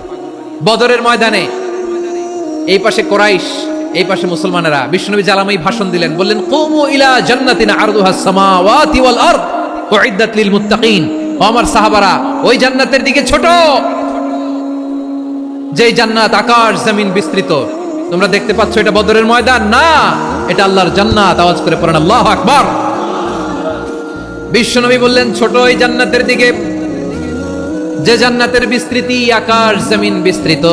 বদরের ময়দানে এই পাশে কোরাইশ, এই পাশে মুসলমানেরা। বিশ্বনবী জালামাই ভাষণ দিলেন, বললেন কুমু ইলা জান্নাতিন আরদুহাস সামাওয়াতি ওয়াল আরদ উইদ্দাত লিল মুত্তাকিন। ও আমার সাহাবারা, ওই জান্নাতের দিকে ছোট, যেই জান্নাত আকাশ জমিন বিস্তৃত। তোমরা দেখতে পাচ্ছ এটা বদরের ময়দান না, এটা আল্লাহর জান্নাত। আওয়াজ করে পড়েন আল্লাহু আকবার। বিশ্বনবী বললেন ছোট ওই জান্নাতের দিকে, যে জান্নাতের বিস্তৃতি আকাশ জমিন বিস্তৃত।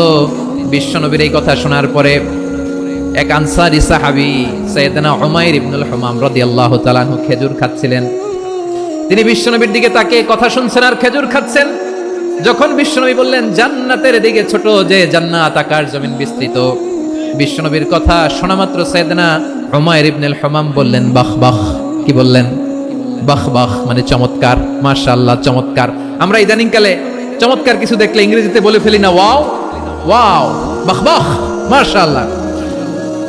বিশ্বনবীর এই কথা শোনার পরে এক আনসারী সাহাবী সাইয়েদনা উমাইর ইবনুল হুমাম রাদিয়াল্লাহু তাআলা আনহু খেজুর খাচ্ছিলেন। তিনি বিশ্বনবীর দিকে তাকে কথা শুনছেন আর খেজুর খাচ্ছেন। যখন বিশ্বনবী বললেন জান্নাতের দিকে ছোট, যে জান্নাত আকাশ জমিন বিস্তৃত, বিশ্বনবীর কথা শোনা মাত্র সাইয়েদনা উমাইর ইবনুল হুমাম বললেন বাহ বাহ। কি বললেন? বাহ বাহ, মানে চমৎকার, মাশাআল্লাহ, চমৎকার। আমরা ইদানিং কালে চমৎকার কিছু দেখলে ইংরেজিতে বলে ফেলি না, ওয়াও ওয়াও, বাহ বাহ, মাশাআল্লাহ।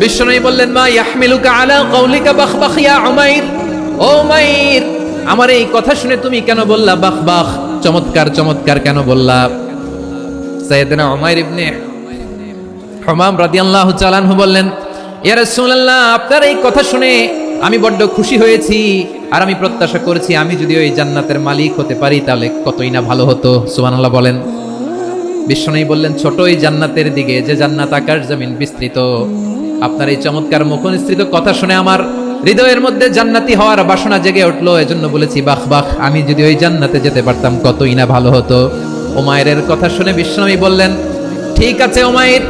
বিশ্বনবী বললেন মা ইয়াহমিলুকা আলা কওলিকা বাহ বাহ ইয়া উমাইর। ও উমাইর, আমার এই কথা শুনে তুমি কেন বললা বাহ বাহ, চমৎকার চমৎকার কেন বললা? সাইয়েদনা উমাইর ইবনে হুমাম রাদিয়াল্লাহু তাআলা আনহু বললেন, ইয়া রাসূলুল্লাহ, আপনার এই কথা শুনে আমি বড্ড খুশি হয়েছি, আর আমি প্রত্যাশা করেছি আমি যদি ওই জান্নাতের মালিক হতে পারি তাহলে কতই না ভালো হতো। সুবহানাল্লাহ বলেন। বিশ্বনবী বললেন ছোট ওই জান্নাতের দিকে, যে জান্নাত আকাশ জমিন বিস্তৃত। আপনার এই চমৎকার মুখনিসৃত কথা শুনে আমার হৃদয়ের মধ্যে জান্নাতি হওয়ার বাসনা জেগে উঠলো, এজন্য বলেছি বাহ বাহ, আমি যদি ওই জান্নাতে যেতে পারতাম কতই না ভালো হতো। উমাইরের কথা শুনে বিশ্বনবী বললেন ঠিক আছে উমাইর,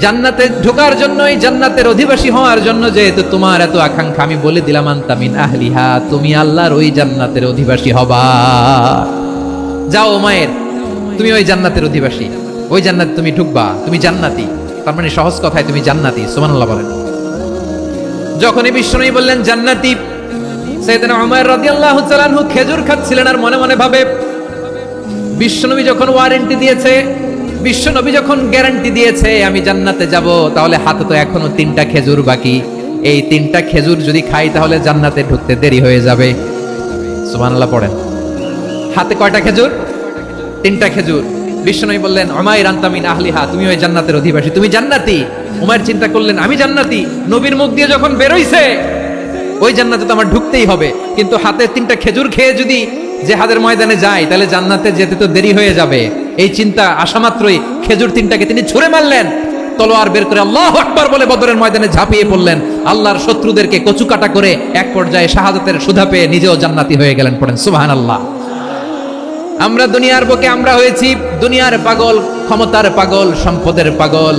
জান্নাতে ঢোকার জন্য, এই জান্নাতের অধিবাসী হওয়ার জন্য যেহেতু তোমার এত আকাঙ্ক্ষা, আমি বলে দিলাম আনতা মিন আহলিহা, তুমি আল্লাহর ওই জান্নাতের অধিবাসী হবা। যাও উমাইর, তুমি ওই জান্নাতের অধিবাসী, ওই জান্নাতে তুমি ঢুকবা, তুমি জান্নাতি। তার মানে সহজ কথায় তুমি জান্নাতি। সুবহানাল্লাহ বলেন। যখনই বিশ্বনবী বললেন জান্নাতি, সাইয়েদনা উমর রাদিয়াল্লাহু তাআলা আনহু খেজুর খাচ্ছিলেন আর মনে মনে ভাবে বিশ্বনবী যখন ওয়ারেন্টি দিয়েছে, বিশ্বনবী যখন গ্যারান্টি দিয়েছে আমি জান্নাতে যাব, তাহলে হাতে তো এখনো 3টা খেজুর বাকি। এই 3টা খেজুর যদি খাই তাহলে জান্নাতে ঢুকতে দেরি হয়ে যাবে। সুবহানাল্লাহ পড়েন। হাতে কয়টা খেজুর? 3টা খেজুর। বিশ্বনবী বললেন উমাইর আনতা মিন আহলিহা, তুমি ওই জান্নাতের অধিবাসী, তুমি জান্নাতি। উমাইর চিন্তা করলেন আমি জান্নাতি, নবীর মুখ দিয়ে যখন বেরোইছে ওই জান্নাতে তো আমার ঢুকতেই হবে, কিন্তু হাতে 3টা খেজুর খেয়ে যদি জিহাদের ময়দানে যাই তাহলে জান্নাতে যেতে তো দেরি হয়ে যাবে। এই চিন্তা আসা মাত্রই খেজুর 3টাকে তিনি ছুঁড়ে মারলেন, তলোয়ার বের করে আল্লাহু আকবার বলে বদরের ময়দানে ঝাঁপিয়ে পড়লেন। আল্লাহর শত্রুদেরকে কচুকাটা করে এক পর্যায়ে শাহাদাতের সুধা পেয়ে নিজেও জান্নাতি হয়ে গেলেন। পড়েন সুবহানাল্লাহ। আমরা দুনিয়ার বুকে আমরা হয়েছি দুনিয়ার পাগল, ক্ষমতার পাগল, সম্পদের পাগল,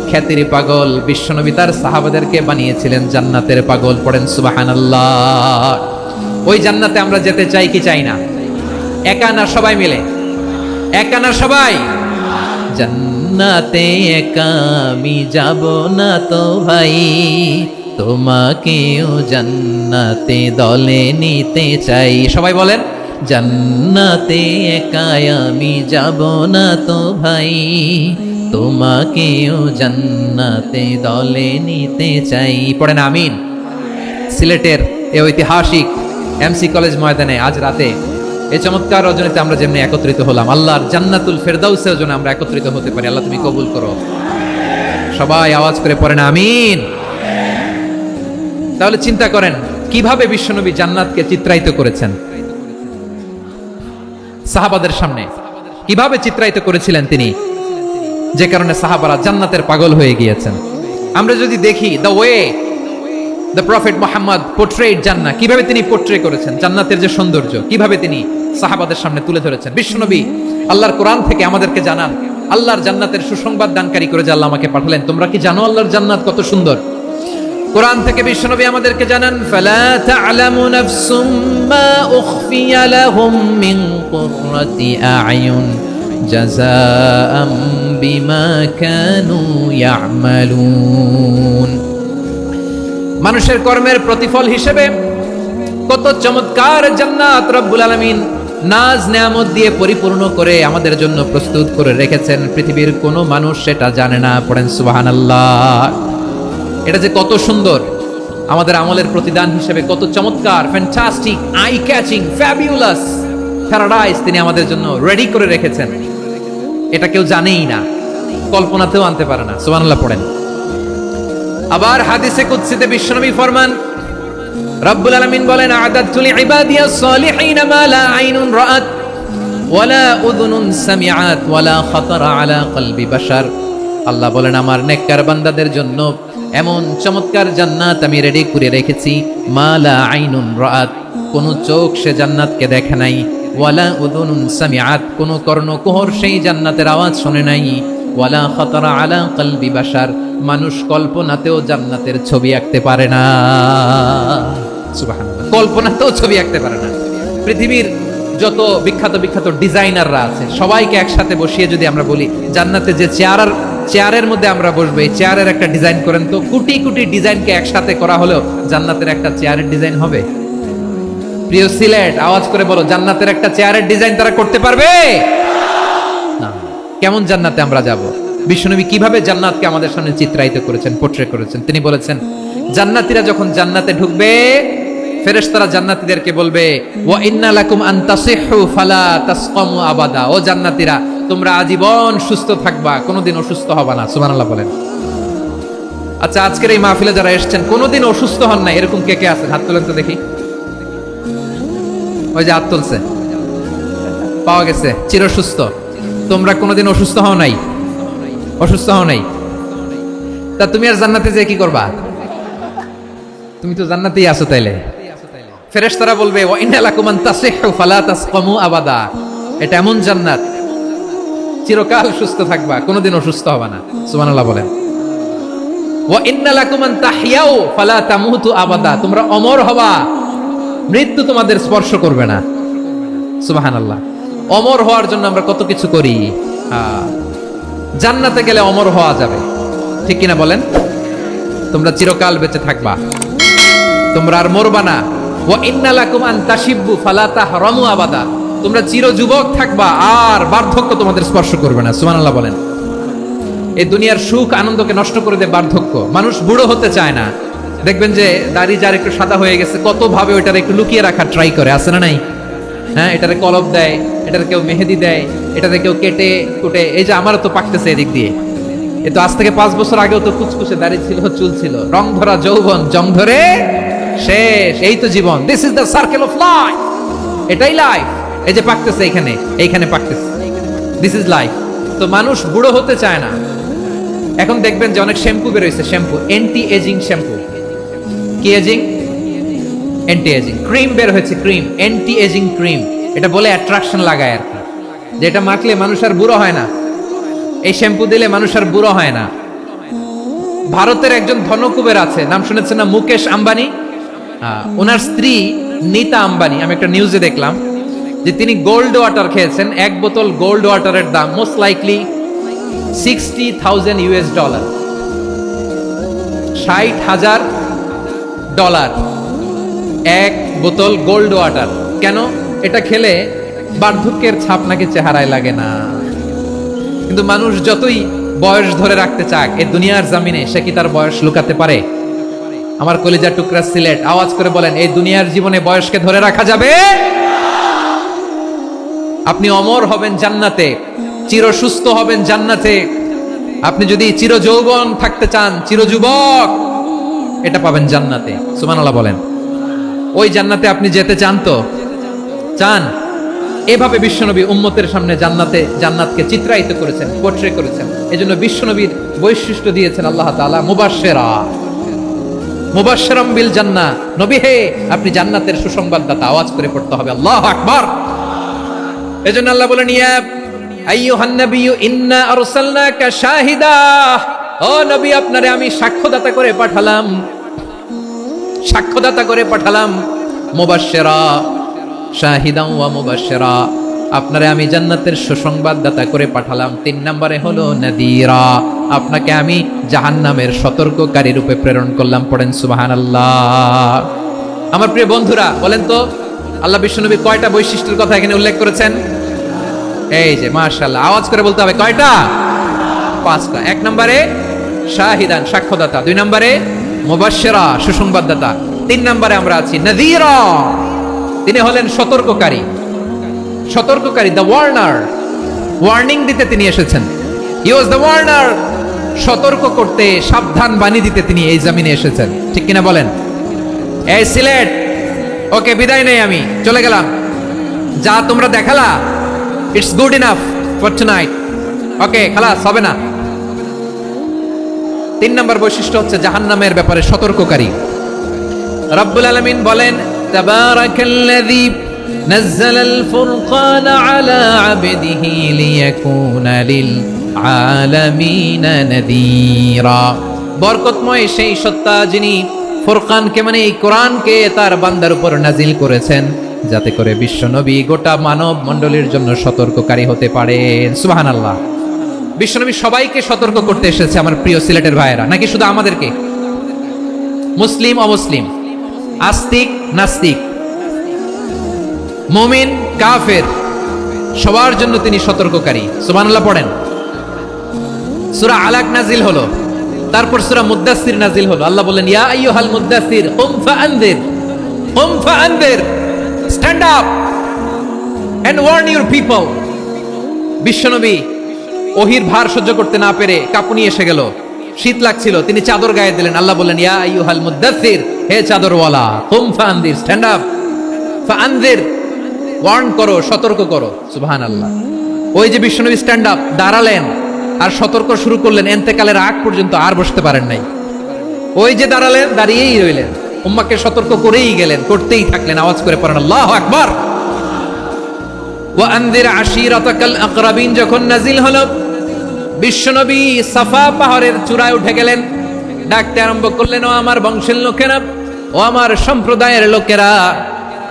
খ্যাতির পাগল। বিশ্বনবী তার সাহাবাদেরকে বানিয়েছিলেন জান্নাতের পাগল। পড়েন সুবহানাল্লাহ। ওই জান্নাতে আমরা যেতে চাই কি চাই না? একা না সবাই মিলে? একা না সবাই? জান্নাতে একা আমি যাব না তো ভাই, তোমাকেও জান্নাতে দলে নিতে চাই। সবাই বলেন জান্নাতে একা আমি যাব না তো ভাই, তোমাকেও জান্নাতে দলে নিতে চাই। পড়েন আমিন। সিলেটের এই ঐতিহাসিক এমসি কলেজ ময়দানে আজ রাতে এই চমৎকার রজনীতে আমরা যেমনি একত্রিত হলাম, আল্লাহর জান্নাতুল ফেরদাউসের জন্য আমরা একত্রিত হতে পারি। আল্লাহ তুমি কবুল করো। সবাই আওয়াজ করে পড়েন আমিন। তাহলে চিন্তা করেন কিভাবে বিশ্বনবী জান্নাতকে চিত্রায়িত করেছেন সাহাবাদের সামনে, কিভাবে চিত্রায়িত করেছিলেন তিনি, যে কারণে সাহাবারা জান্নাতের পাগল হয়ে গিয়েছেন। আমরা যদি দেখি the way the prophet Muhammad portrait জান্নাত, কিভাবে তিনি পোর্ট্রে করেছেন জান্নাতের যে সৌন্দর্য, কিভাবে তিনি সাহাবাদের সামনে তুলে ধরেছেন। বিশ্বনবী আল্লাহর কোরআন থেকে আমাদেরকে জানান, আল্লাহর জান্নাতের সুসংবাদ দানকারী করে যে আল্লাহ আমাকে পাঠালেন। তোমরা কি জানো আল্লাহর জান্নাত কত সুন্দর? কোরআন থেকে বিশ্বনবী আমাদেরকে জানান, ফালা তা'লামু নাফসুম মা উখফিয়া লাহুম মিন কুররাতি আ'য়ুন জাযাআম বিমা কানু ইয়া'মালুন। মানুষের কর্মের প্রতিফল হিসেবে কত চমৎকার জান্নাত রব্বুল আলামিন নাজ নেয়ামত দিয়ে পরিপূর্ণ করে আমাদের জন্য প্রস্তুত করে রেখেছেন। পৃথিবীর কোনো মানুষ সেটা জানে না। পড়েন সুবহানাল্লাহ। এটা যে কত সুন্দর, আমাদের আমলের প্রতিদান হিসেবে কত চমৎকার, fantastic, eye catching, fabulous paradise তিনি আমাদের জন্য রেডি করে রেখেছেন। এটা কেউ জানেই না, কল্পনাতেও আনতে পারে না। সুবহানাল্লাহ পড়েন। আবার হাদিসে কুদসিতে বিশ্বনবী ফরমান, রব্বুল আলামিন বলেন, আ'দাতু লিইবাদিয়াস সালিহিন মা লা আইনুন রাআত ওয়ালা উযুনুন সামিআত ওয়ালা খাতারা আলা কলবি বাশার। আল্লাহ বলেন আমার নেককার বান্দাদের জন্য এমন চমৎকার জান্নাত আমি রেডি করে রেখেছি, মা লা আইনুন রাআত, কোন চোখ সে জান্নাতকে দেখে নাই, ওয়ালা উযুনুন সামিআত, কোন কর্ণকুহর সেই জান্নাতের আওয়াজ শুনে নাই, ওয়ালা খাতারা আলা কলবি বাশার, মানুষ কল্পনাতেও জান্নাতের ছবি আঁকতে পারে না। সুবহানাল্লাহ, কল্পনাতেও ছবি আঁকতে পারে না। পৃথিবীর যত বিখ্যাত বিখ্যাত ডিজাইনাররা আছে সবাইকে একসাথে বসিয়ে যদি আমরা বলি জান্নাতে যে চেয়ারের মধ্যে আমরা বসবো, এই চেয়ারের একটা ডিজাইন করেন তো, কোটি কোটি ডিজাইনকে একসাথে করা হলেও জান্নাতের একটা চেয়ারের ডিজাইন হবে? প্রিয় সিলেট, আওয়াজ করে বলো, জান্নাতের একটা চেয়ারের ডিজাইন তারা করতে পারবে না। কেমন জান্নাতে আমরা যাব? বিশ্বনবী কিভাবে জান্নাতকে আমাদের সামনে চিত্রায়িত করেছেন, পোর্ট্রে করেছেন। তিনি বলেছেন জান্নাতীরা যখন জান্নাতে ঢুকবে ফেরেশতারা জান্নাতীদেরকে বলবে, ওয়া ইন্না লাকুম আন তাসিহু ফালা তাসকামু আবাদা, ও জান্নাতীরা তোমরা আজীবন সুস্থ থাকবা, কোনোদিন অসুস্থ হবা না। সুবহানাল্লাহ বলেন। আচ্ছা, আজকের এই মাহফিলে যারা এসেছেন কোনোদিন অসুস্থ হন না এরকম কে কে আছেন? হাত তুলেন তো দেখি। ওই যে হাত তুলছে, পাওয়া গেছে, চিরসুস্থ। তোমরা কোনোদিন অসুস্থ হও নাই? অসুস্থ হও নাই? তা তুমি আর জান্নাতে যেয়ে কি করবা? তুমি তো জান্নাতেই আছো। তাইলে ফেরেশতারা বলবে, ওয়া ইন্না লাকুম আন তাসিহু ফালা তাসকামু আবাদা, এটা এমন জান্নাত চিরকাল সুস্থ থাকবা, কোনোদিন অসুস্থ হবা না। সুবহানাল্লাহ বলেন। ওয়া ইন্না লাকুম আন তাহইয়াউ ফালা তামুতু আবাদা, তোমরা অমর হবা, মৃত্যু তোমাদের স্পর্শ করবে না। সুবহানাল্লাহ। অমর হওয়ার জন্য আমরা কত কিছু করি। জান্নাতে গেলে অমর হওয়া যাবে, ঠিক কিনা বলেন? তোমরা চিরকাল বেঁচে থাকবা, তোমরা আর মরবা না। ওয়া ইন্না লাকুম আন তাশিব্বু ফালা তাহরামু আবাদা, তোমরা চির যুবক থাকবা, আর বার্ধক্য তোমাদের স্পর্শ করবে না। সুবহানাল্লাহ বলেন। এই দুনিয়ার সুখ আনন্দকে নষ্ট করে দেয় বার্ধক্য। মানুষ বুড়ো হতে চায় না। দেখবেন যে দাড়ি যার একটু সাদা হয়ে গেছে, কত ভাবে ওইটার একটু লুকিয়ে রাখার ট্রাই করে, আছে না নাই? হ্যাঁ, এটারে কলপ দেয়, এটারে কেউ মেহেদি দেয়, এটাতে কেউ কেটে কুটে। এই যে আমারও তো পাকতেছে এদিক দিয়ে, এ তো আজ থেকে 5 বছর আগেও তো কুচকুচে দাড়ি ছিল, চুল ছিল, রং ধরা যৌবন, জং ধরে শেষ। এই তো জীবন, this is the circle of life. এটাই লাইফ। এই যে পাকতেছে এইখানে, এইখানে পাকতেছে, দিস ইজ লাইফ। তো মানুষ বুড়ো হতে চায় না। এখন দেখবেন যে অনেক শ্যাম্পু বের হয়েছে, শ্যাম্পু, অ্যান্টি এজিং শ্যাম্পু। কি এজিং? Anti ageing. ক্রিম বের হয়েছে, ক্রিম, অ্যান্টি এজিং ক্রিম। এটা বলে অ্যাট্রাকশন লাগায় আর কি, যেটা মাখলে মানুষ আর বুড়ো হয় না। এই শ্যাম্পু দিলে মানুষ আর বুড়ো হয় না। ভারতের একজন ধনকুবের আছে, নাম শুনেছেন না? মুকেশ আম্বানি। ওনার স্ত্রী নীতা আম্বানি, আমি একটা নিউজে দেখলাম যে তিনি গোল্ড ওয়াটার খেয়েছেন। 1 বোতল গোল্ড ওয়াটারের দাম মোস্ট লাইকলি $60,000, $60,000 এক বোতল গোল্ড ওয়াটার। কেন? এটা খেলে বার্ধক্যের ছাপ নাকি চেহারায় লাগে না। কিন্তু মানুষ যতই বয়স ধরে রাখতে চাক এই দুনিয়ার জামিনে, সে কি তার বয়স লুকাতে পারে? আমার কলিজার টুকরা সিলেট, আওয়াজ করে বলেন, এই দুনিয়ার জীবনে বয়সকে ধরে রাখা যাবে? আপনি অমর হবেন জান্নাতে, চির সুস্থ হবেন জান্নাতে। আপনি যদি চির যৌবন থাকতে চান, চির যুবক, এটা পাবেন জান্নাতে। সুবহানাল্লাহ বলেন। ওই জান্নাতে আপনি যেতে চান তো? চান? এভাবে বিশ্বনবী উম্মতের সামনে জান্নাতকে চিত্রায়িত করেছেন, পোর্ট্রে করেছেন। এজন্য বিশ্বনবীর বৈশিষ্ট্য দিয়েছেন আল্লাহ তাআলা মুবাশশিরাম বিল জান্নাহ। নবী হে, আপনি জান্নাতের সুসংবাদদাতা। আওয়াজ করে পড়তে হবে আল্লাহু আকবার। এজন্য আল্লাহ বলেন, ইয়া আইয়ুহান নাবিয়্যু ইন্না আরসালনাকা শাহিদা। ও নবী, আপনারে আমি সাক্ষ্যদাতা করে পাঠালাম, সাক্ষ্যদাতা করে পাঠালাম। মুবাশশিরা, শাহিদান ওয়া মুবাশশিরা, আপনারে আমি জান্নাতের সুসংবাদদাতা করে পাঠালাম। 3 নম্বরে হলো নাদিরা, আপনাকে আমি জাহান্নামের সতর্ককারী রূপে প্রেরণ করলাম। পড়েন সুবহানাল্লাহ। আমার প্রিয় বন্ধুরা, বলেন তো আল্লাহ বিশ্বনবী কয়টা বৈশিষ্ট্যের কথা এখানে উল্লেখ করেছেন? এই যে মাশাআল্লাহ, আওয়াজ করে বলতে হবে, কয়টা? 5টা। 1 নম্বরে শাহিদান, সাক্ষ্যদাতা। 2 নম্বরে মুবাশশিরা, সুসংবাদদাতা। 3 নম্বরে আমরা আছি নাযীরা, তিনি হলেন সতর্ককারী। সতর্ককারী, দ্য ওয়ার্নার, ওয়ার্নিং দিতে তিনি এসেছেন। হি ওয়াজ দ্য ওয়ার্নার, সতর্ক করতে, সাবধান বাণী দিতে তিনি এই জমিনে এসেছেন। ঠিক কিনা বলেন? এই সিলেট, ওকে, বিদায় নেই, আমি চলে গেলাম। যা তোমরা দেখালা, it's good enough for tonight. Okay, খালাস, হবে না। 3 নম্বর বৈশিষ্ট্য হচ্ছে জাহান্নামের ব্যাপারে সতর্ককারী। রব্বুল আলামিন বলেন, তাবারাকাল্লাযী নাযালাল ফুরকানা আলা আবদিহি লিয়াকুনা লিল আলামিনা নাযীরা। বরকতময় সেই সত্তা যিনি ফুরকানকে, মানে এই কোরআনকে তার বান্দার উপর নাজিল করেছেন, যাতে করে বিশ্বনবী গোটা মানব মণ্ডলীর জন্য সতর্ককারী হতে পারেন। সুবহানাল্লাহ। বিশ্বনবী সবাইকে সতর্ক করতে এসেছে, আমার প্রিয় সিলেটের ভাইয়েরা, নাকি শুধু আমাদেরকে? মুসলিম অমুসলিম, আস্তিক নাস্তিক, মুমিন কাফের, সবার জন্য তিনি সতর্ককারী। সুবহানাল্লাহ পড়েন। সূরা আলাক নাজিল হলো, তারপর সূরা মুদ্দাসসির নাজিল হলো। আল্লাহ বলেন, ইয়া আইয়ুহাল মুদ্দাসসির কুম ফাআনযির, কুম ফাআনযির, stand up and warn your people. বিশ্বনবী ওহির ভার সহ্য করতে না পেরে কাঁপুনি এসে গেল, শীত লাগছিল, তিনি চাদর গায়ে দিলেন। আল্লাহ বললেন, ইয়া আইয়ুহাল মুদ্দাসসির, হে চাদরওয়ালা, কুম ফাআনযির, স্ট্যান্ড আপ, ফাআনযির, ওয়ার্ন করো, সতর্ক করো। সুবহানাল্লাহ। ওই যে বিশ্বনবী স্ট্যান্ড আপ, দাঁড়ালেন আর সতর্ক শুরু করলেন, এন্তেকালের আগ পর্যন্ত আর বসতে পারেন নাই। ওই যে দাঁড়ালেন, দাঁড়িয়েই রইলেন, উম্মাহকে সতর্ক করেই গেলেন, করতেই থাকলেন। আওয়াজ করে পড়েন আল্লাহু আকবার। ওয়া আনযির আশীরাতাকাল আকরাবিন যখন নাজিল হলো, বিশ্বনবী সাফা পাহাড়ের চূড়ায় উঠে গেলেন, ডাকতে আরম্ভ করলেন, ও আমার বংশের লোকেরা, ও আমার সম্প্রদায়ের লোকেরা,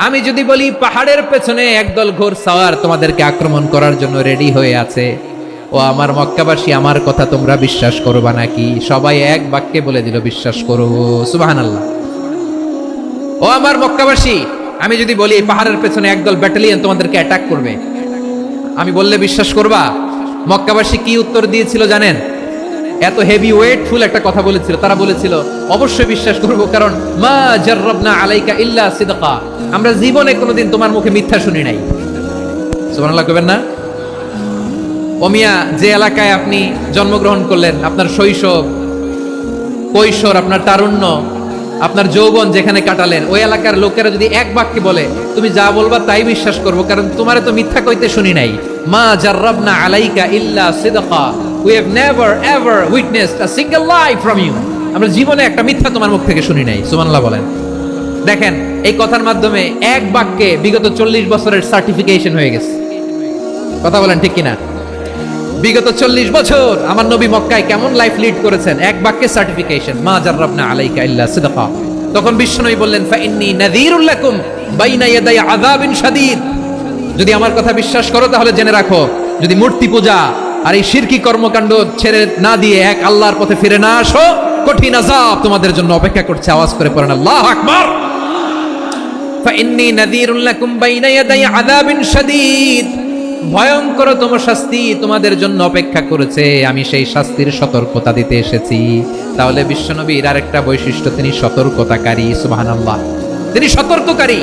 আমি যদি বলি পাহাড়ের পেছনে একদল ঘোড়সাওয়ার তোমাদেরকে আক্রমণ করার জন্য রেডি হয়ে আছে, ও আমার মক্কাবাসী, আমার কথা তোমরা বিশ্বাস করবা নাকি? সবাই এক বাক্যে বলে দিল, বিশ্বাস করব। সুবহানাল্লাহ। ও আমার মক্কাবাসী, আমি যদি বলি এই পাহাড়ের পেছনে একদল ব্যাটালিয়ন তোমাদেরকে অ্যাটাক করবে, আমি বললে বিশ্বাস করবা? মক্কাবাসী কি উত্তর দিয়েছিল জানেন? এত হেভি ওয়েটফুল একটা কথা বলেছিল। তারা বলেছিল অবশ্যই বিশ্বাস করব, কারণ মা জাররাবনা আলাইকা ইল্লা সিদকা, আমরা জীবনে কোনোদিন তোমার মুখে মিথ্যা শুনি নাই। সুবহানাল্লাহ কইবেন না? ওমিয়া, যে এলাকায় আপনি জন্মগ্রহণ করলেন, আপনার শৈশব, কৈশোর, আপনার তারুণ্য, আপনার যৌবন যেখানে কাটালেন, ওই এলাকার লোকেরা যদি এক বাক্যে বলে তুমি যা বলবা তাই বিশ্বাস করব, কারণ তোমারে তো মিথ্যা কইতে শুনি নাই। মা জাররাবনা আলাইকা ইল্লা সিদকা, we have never ever witnessed a single lie from you, আমরা জীবনে একটা মিথ্যা তোমার মুখ থেকে শুনি নাই। সুবহানাল্লাহ বলেন। দেখেন, এই কথার মাধ্যমে এক বাক্যে বিগত 40 বছরের সার্টিফিকেশন হয়ে গেছে। কথা বলেন ঠিক কিনা? বিগত 40 বছর আমার নবী মক্কায় কেমন লাইফ লিড করেছেন, এক বাক্যে সার্টিফিকেশন, মা জাররাবনা আলাইকা ইল্লা সিদকা। তখন বিশ্বনবী বললেন ফাইন্নী নাযীরুল লাকুম বাইনা ইয়াদাই আযাবিন শাদীদ, যদি আমার কথা বিশ্বাস করো তাহলে জেনে রাখো, যদি মূর্তি পূজা আর এই শিরকি কর্মকাণ্ড ছেড়ে না দিয়ে এক আল্লাহর পথে ফিরে না আসো, কঠিন আযাব তোমাদের জন্য অপেক্ষা করছে। আওয়াজ করে পড়েন আল্লাহু আকবার। ফাইন্নী নাযীরুল লাকুম বাইনা ইয়াদাই আযাবিন শাদীদ, ভয়ঙ্কর তোমার শাস্তি তোমাদের জন্য অপেক্ষা করেছে, আমি সেই শাস্তির সতর্কতা দিতে এসেছি। তাহলে বিশ্বনবীর আরেকটা বৈশিষ্ট্য, তিনি সতর্কতাকারী। সুবহানাল্লাহ, তিনি সতর্ককারী।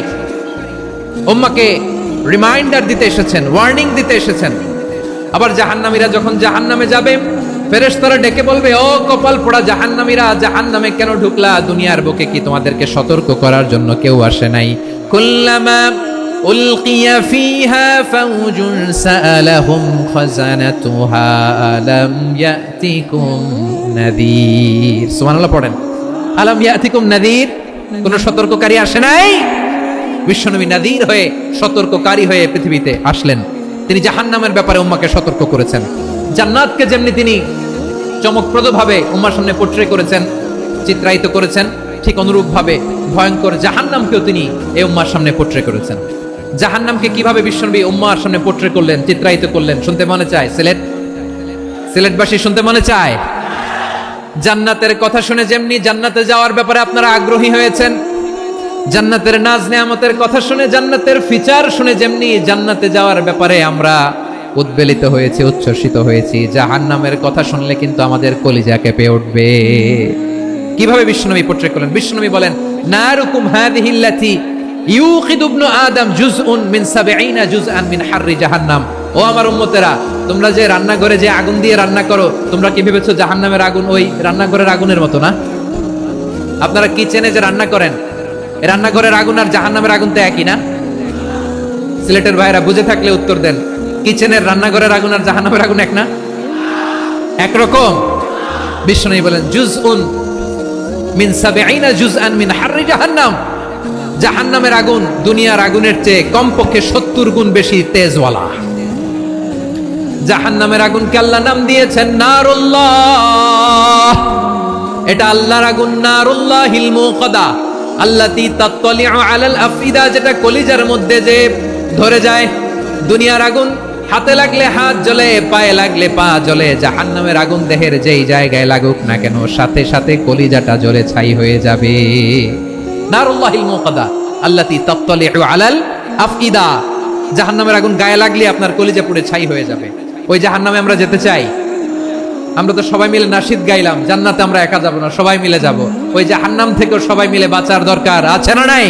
উম্মাহকে রিমাইন্ডার দিতে এসেছেন, ওয়ার্নিং দিতে এসেছেন। আবার জাহান্নামীরা যখন জাহান্নামে যাবে, ফেরেশতারা ডেকে বলবে, ও কপাল পোড়া জাহান্নামীরা, জাহান্নামে কেন ঢুকলা? দুনিয়ার বুকে কি তোমাদেরকে সতর্ক করার জন্য কেউ আসে নাই? কুল্লামা উলকিয়া ফিহা ফাউজুন সাআলাহুম খাজানাতুহা আলাম ইয়াতিকুম নাযীর। সুবহানাল্লাহ পড়েন, আলাম ইয়াতিকুম নাযীর, কোন সতর্ককারী আসে নাই? বিশ্বনবী নাযীর হয়ে, সতর্ককারী হয়ে পৃথিবীতে আসলেন। তিনি জাহান্নামের ব্যাপারে উম্মাহকে সতর্ক করেছেন। জান্নাতকে যেমনি তিনি চমকপ্রদভাবে উম্মাহর সামনে পোট্রে করেছেন, চিত্রায়িত করেছেন, ঠিক অনুরূপভাবে ভয়ঙ্কর জাহান্নামকেও তিনি এই উম্মাহর সামনে পোট্রে করেছেন। জাহান্নামকে কিভাবে বিশ্বনবী উম্মাহর সামনে পোট্রে করলেন, চিত্রায়িত করলেন, শুনতে মনে চায়? সিলেটবাসী শুনতে মনে চায়? জান্নাতের কথা শুনে যেমনি জান্নাতে যাওয়ার ব্যাপারে আপনারা আগ্রহী হয়েছেন, জান্নাতের নাজ নেয়ামতের কথা শুনে, জান্নাতের ফিচার শুনে যেমনি জান্নাতে যাওয়ার ব্যাপারে আমরা উদ্বেলিত হয়েছি, উচ্ছ্বসিত হয়েছি, জাহান্নামের কথা শুনলে কিন্তু আমাদের কলিজা কেঁপে উঠবে। কিভাবে বিশ্বনবী পোট্রে করলেন? বিশ্বনবী বলেন, নারুকুম হাযিহিল্লাতী ইউকিদু ইবনু আদম জুজউন মিন ৭০ জুজআন মিন হাররি জাহান্নাম। ও আমার উম্মতেরা, তোমরা যে রান্নাঘরে যে আগুন দিয়ে রান্না করো, তোমরা কি ভেবেছো জাহান্নামের আগুন ওই রান্নাঘরের আগুনের মতো না? আপনারা কিচেনে যে রান্না করেন, রান্নাঘরের আগুন আর জাহান্নামের আগুন তো একই না? সিলেটের ভাইরা বুঝে থাকলে উত্তর দেন, কিচেনের রান্নাঘরের আগুন আর জাহান্নামের আগুন এক না? একরকম? বিশ্বনবী বলেন, জুজউন মিন ৭০ জুজআন মিন হাররি জাহান্নাম, জাহান্নামের আগুন দুনিয়ার আগুনের চেয়ে কমপক্ষে ৭০ গুণ বেশি তেজওয়ালা। জাহান্নামের আগুনকে আল্লাহ নাম দিয়েছেন নারুল্লাহ। এটা আল্লাহর আগুন, নারুল্লাহিল মুকাদা আল্লাতী তাত্তালিউ আলাল আফইদা, যেটা কলিজার মধ্যে যে ধরে যায়। দুনিয়ার আগুন হাতে লাগলে হাত জ্বলে, পায়ে লাগলে পা জ্বলে, জাহান্নামের আগুন দেহের যেই জায়গায় লাগুক না কেন, সাথে সাথে কলিজাটা জ্বলে ছাই হয়ে যাবে। নারুল্লাহিল মুকাদা আল্লাতী তাত্তালিউ আলাল আফইদা, জাহান্নামের আগুন গায়ে লাগলে আপনার কলিজা পুড়ে ছাই হয়ে যাবে। ওই জাহান্নামে আমরা যেতে চাই? আমরা তো সবাই মিলে নাশিদ গাইলাম, জান্নাতে আমরা একা যাব না, সবাই মিলে যাব। ওই জাহান্নাম থেকেও সবাই মিলে বাঁচার দরকার আছে না নাই?